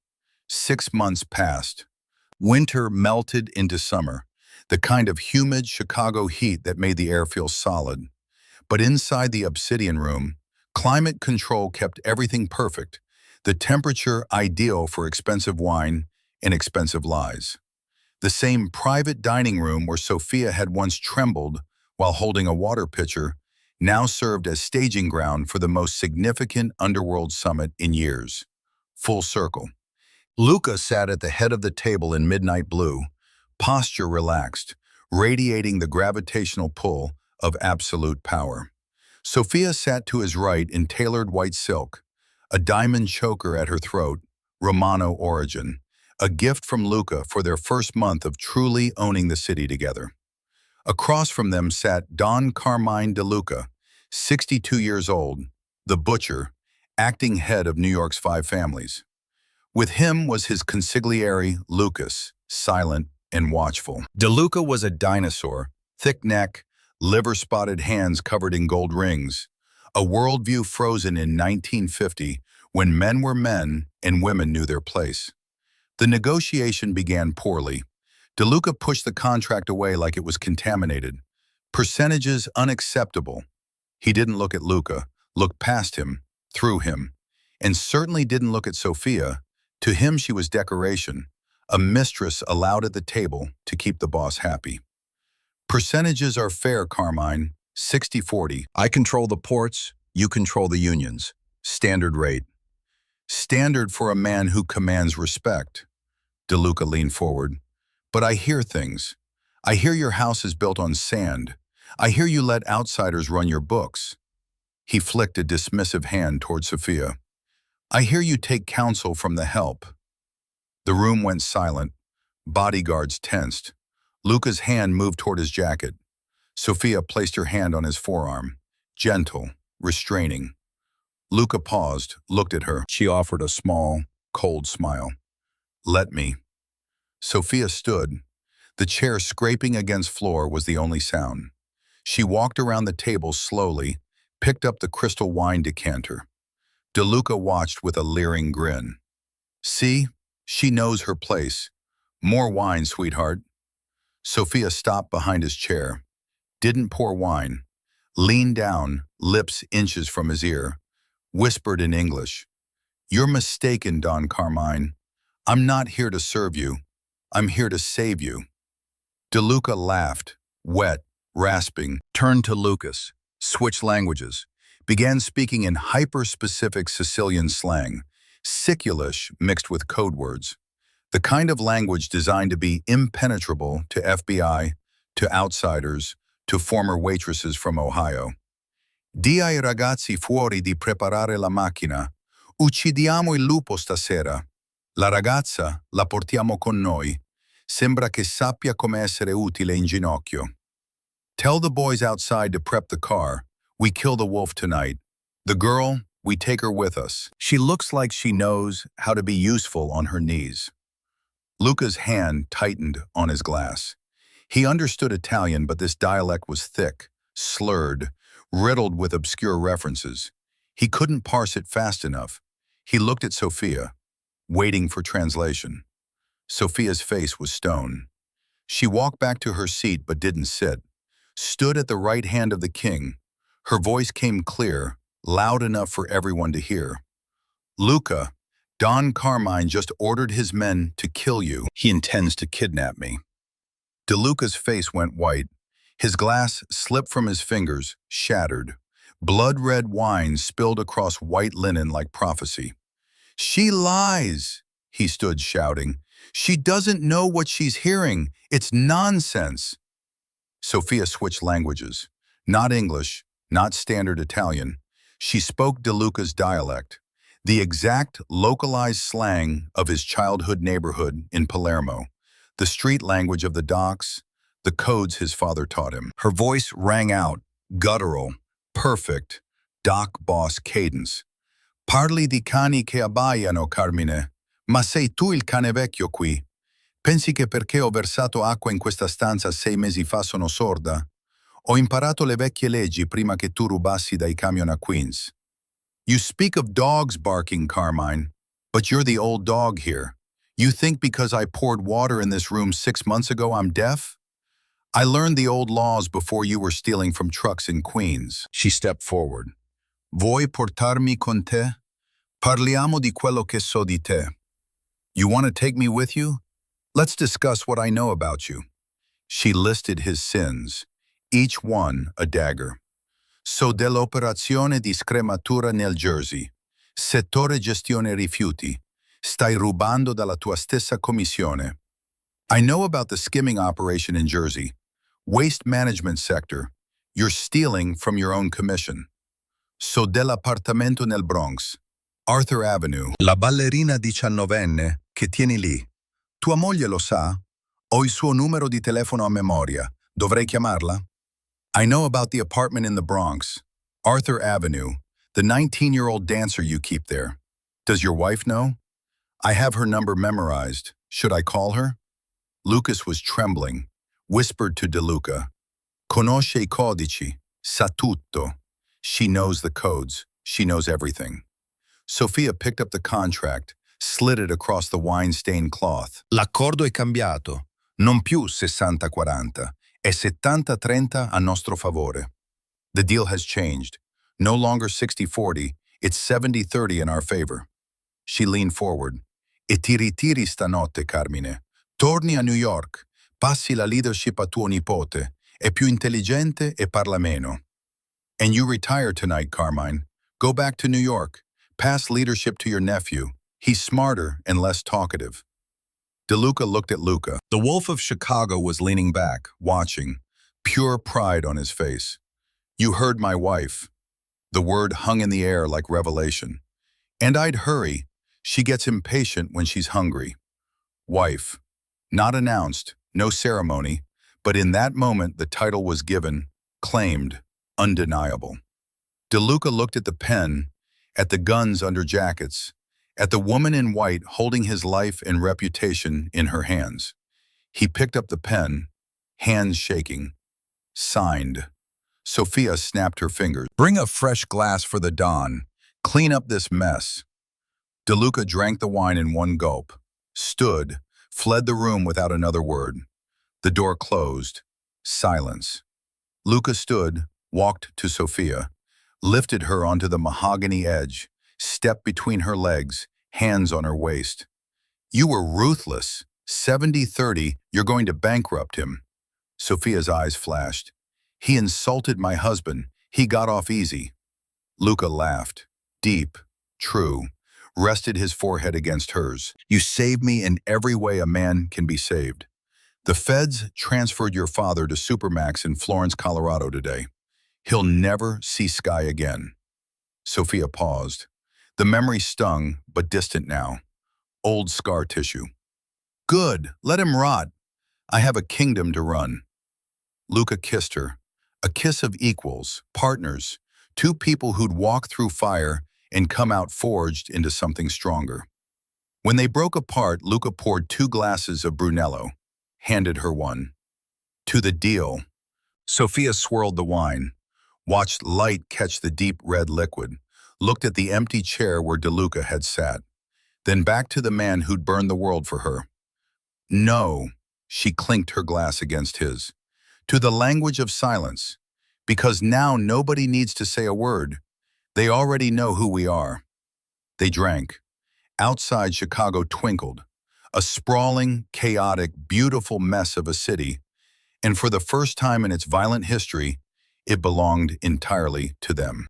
6 months passed. Winter melted into summer, the kind of humid Chicago heat that made the air feel solid. But inside the obsidian room, climate control kept everything perfect, the temperature ideal for expensive wine and expensive lies. The same private dining room where Sophia had once trembled while holding a water pitcher now served as staging ground for the most significant underworld summit in years. Full circle. Luca sat at the head of the table in midnight blue, posture relaxed, radiating the gravitational pull of absolute power. Sophia sat to his right in tailored white silk, a diamond choker at her throat, Romano origin, a gift from Luca for their first month of truly owning the city together. Across from them sat Don Carmine De Luca, 62 years old, the butcher, acting head of New York's 5 families. With him was his consigliere, Lucas, silent and watchful. De Luca was a dinosaur, thick neck, liver-spotted hands covered in gold rings, a worldview frozen in 1950 when men were men and women knew their place. The negotiation began poorly. De Luca pushed the contract away like it was contaminated. Percentages unacceptable. He didn't look at Luca, looked past him, through him, and certainly didn't look at Sophia. To him she was decoration, a mistress allowed at the table to keep the boss happy. Percentages are fair, Carmine, 60-40. I control the ports, you control the unions. Standard rate. Standard for a man who commands respect. De Luca leaned forward. But I hear things. I hear your house is built on sand. I hear you let outsiders run your books. He flicked a dismissive hand toward Sophia. I hear you take counsel from the help. The room went silent. Bodyguards tensed. Luca's hand moved toward his jacket. Sophia placed her hand on his forearm. Gentle, restraining. Luca paused, looked at her. She offered a small, cold smile. "Let me." Sophia stood. The chair scraping against floor was the only sound. She walked around the table slowly, picked up the crystal wine decanter. DeLuca watched with a leering grin. "See? She knows her place. More wine, sweetheart." Sophia stopped behind his chair. Didn't pour wine. Leaned down, lips inches from his ear. Whispered in English. "You're mistaken, Don Carmine. I'm not here to serve you. I'm here to save you." DeLuca laughed, wet, rasping, turned to Lucas, switched languages, began speaking in hyper-specific Sicilian slang, Siculish mixed with code words, the kind of language designed to be impenetrable to FBI, to outsiders, to former waitresses from Ohio. "Di ai ragazzi fuori di preparare la macchina. Uccidiamo il lupo stasera. La ragazza la portiamo con noi. Sembra che sappia come essere utile in ginocchio. Tell the boys outside to prep the car. We kill the wolf tonight. The girl, we take her with us. She looks like she knows how to be useful on her knees." Luca's hand tightened on his glass. He understood Italian, but this dialect was thick, slurred, riddled with obscure references. He couldn't parse it fast enough. He looked at Sophia, waiting for translation. Sophia's face was stone. She walked back to her seat but didn't sit. Stood at the right hand of the king. Her voice came clear, loud enough for everyone to hear. "Luca, Don Carmine just ordered his men to kill you. He intends to kidnap me." DeLuca's face went white. His glass slipped from his fingers, shattered. Blood-red wine spilled across white linen like prophecy. "She lies," he stood shouting. "She doesn't know what she's hearing. It's nonsense." Sophia switched languages. Not English, not standard Italian. She spoke DeLuca's dialect, the exact localized slang of his childhood neighborhood in Palermo, the street language of the docks, the codes his father taught him. Her voice rang out, guttural, perfect, dock boss cadence. "Parli di cani che abbaiano, Carmine, ma sei tu il cane vecchio qui. Pensi che perché ho versato acqua in questa stanza 6 mesi fa sono sorda? Ho imparato le vecchie leggi prima che tu rubassi dai camion a Queens. You speak of dogs barking, Carmine, but you're the old dog here. You think because I poured water in this room 6 months ago I'm deaf? I learned the old laws before you were stealing from trucks in Queens." She stepped forward. "Vuoi portarmi con te? Parliamo di quello che so di te. You want to take me with you? Let's discuss what I know about you." She listed his sins, each one a dagger. "So dell'operazione di scrematura nel Jersey. Settore gestione rifiuti. Stai rubando dalla tua stessa commissione. I know about the skimming operation in Jersey. Waste management sector. You're stealing from your own commission. So dell'appartamento nel Bronx. Arthur Avenue. La ballerina 19enne che tieni lì. Tua moglie lo sa? Ho il suo numero di telefono a memoria. Dovrei chiamarla? I know about the apartment in the Bronx. Arthur Avenue. The 19-year-old dancer you keep there. Does your wife know? I have her number memorized. Should I call her?" Lucas was trembling, whispered to DeLuca. "Conosce I codici. Sa tutto." She knows the codes. She knows everything. Sophia picked up the contract, slid it across the wine-stained cloth. "L'accordo è cambiato. Non più 60-40. È 70-30 a nostro favore. The deal has changed. No longer 60-40, it's 70-30 in our favor." She leaned forward. "E ti ritiri stanotte, Carmine. Torni a New York. Passi la leadership a tuo nipote. È più intelligente e parla meno." "And you retire tonight, Carmine. Go back to New York. Pass leadership to your nephew. He's smarter and less talkative." DeLuca looked at Luca. The Wolf of Chicago was leaning back, watching, pure pride on his face. "You heard my wife." The word hung in the air like revelation. "And I'd hurry. She gets impatient when she's hungry." Wife. Not announced, no ceremony, but in that moment the title was given, claimed, undeniable. DeLuca looked at the pen, at the guns under jackets, at the woman in white holding his life and reputation in her hands. He picked up the pen, hands shaking. Signed. Sophia snapped her fingers. Bring a fresh glass for the Don. Clean up this mess. DeLuca drank the wine in one gulp, stood, fled the room without another word. The door closed. Silence. Luca stood, walked to Sophia, lifted her onto the mahogany edge, stepped between her legs, hands on her waist. You were ruthless. 70-30, you're going to bankrupt him. Sophia's eyes flashed. He insulted my husband. He got off easy. Luca laughed. Deep, true, rested his forehead against hers. You saved me in every way a man can be saved. The feds transferred your father to Supermax in Florence, Colorado today. He'll never see Sky again. Sophia paused. The memory stung, but distant now. Old scar tissue. Good, let him rot. I have a kingdom to run. Luca kissed her. A kiss of equals, partners, two people who'd walk through fire and come out forged into something stronger. When they broke apart, Luca poured 2 glasses of Brunello, handed her one. To the deal. Sophia swirled the wine, watched light catch the deep red liquid, looked at the empty chair where DeLuca had sat, then back to the man who'd burned the world for her. No, she clinked her glass against his. To the language of silence, because now nobody needs to say a word. They already know who we are. They drank. Outside, Chicago twinkled, a sprawling, chaotic, beautiful mess of a city, and for the first time in its violent history, it belonged entirely to them.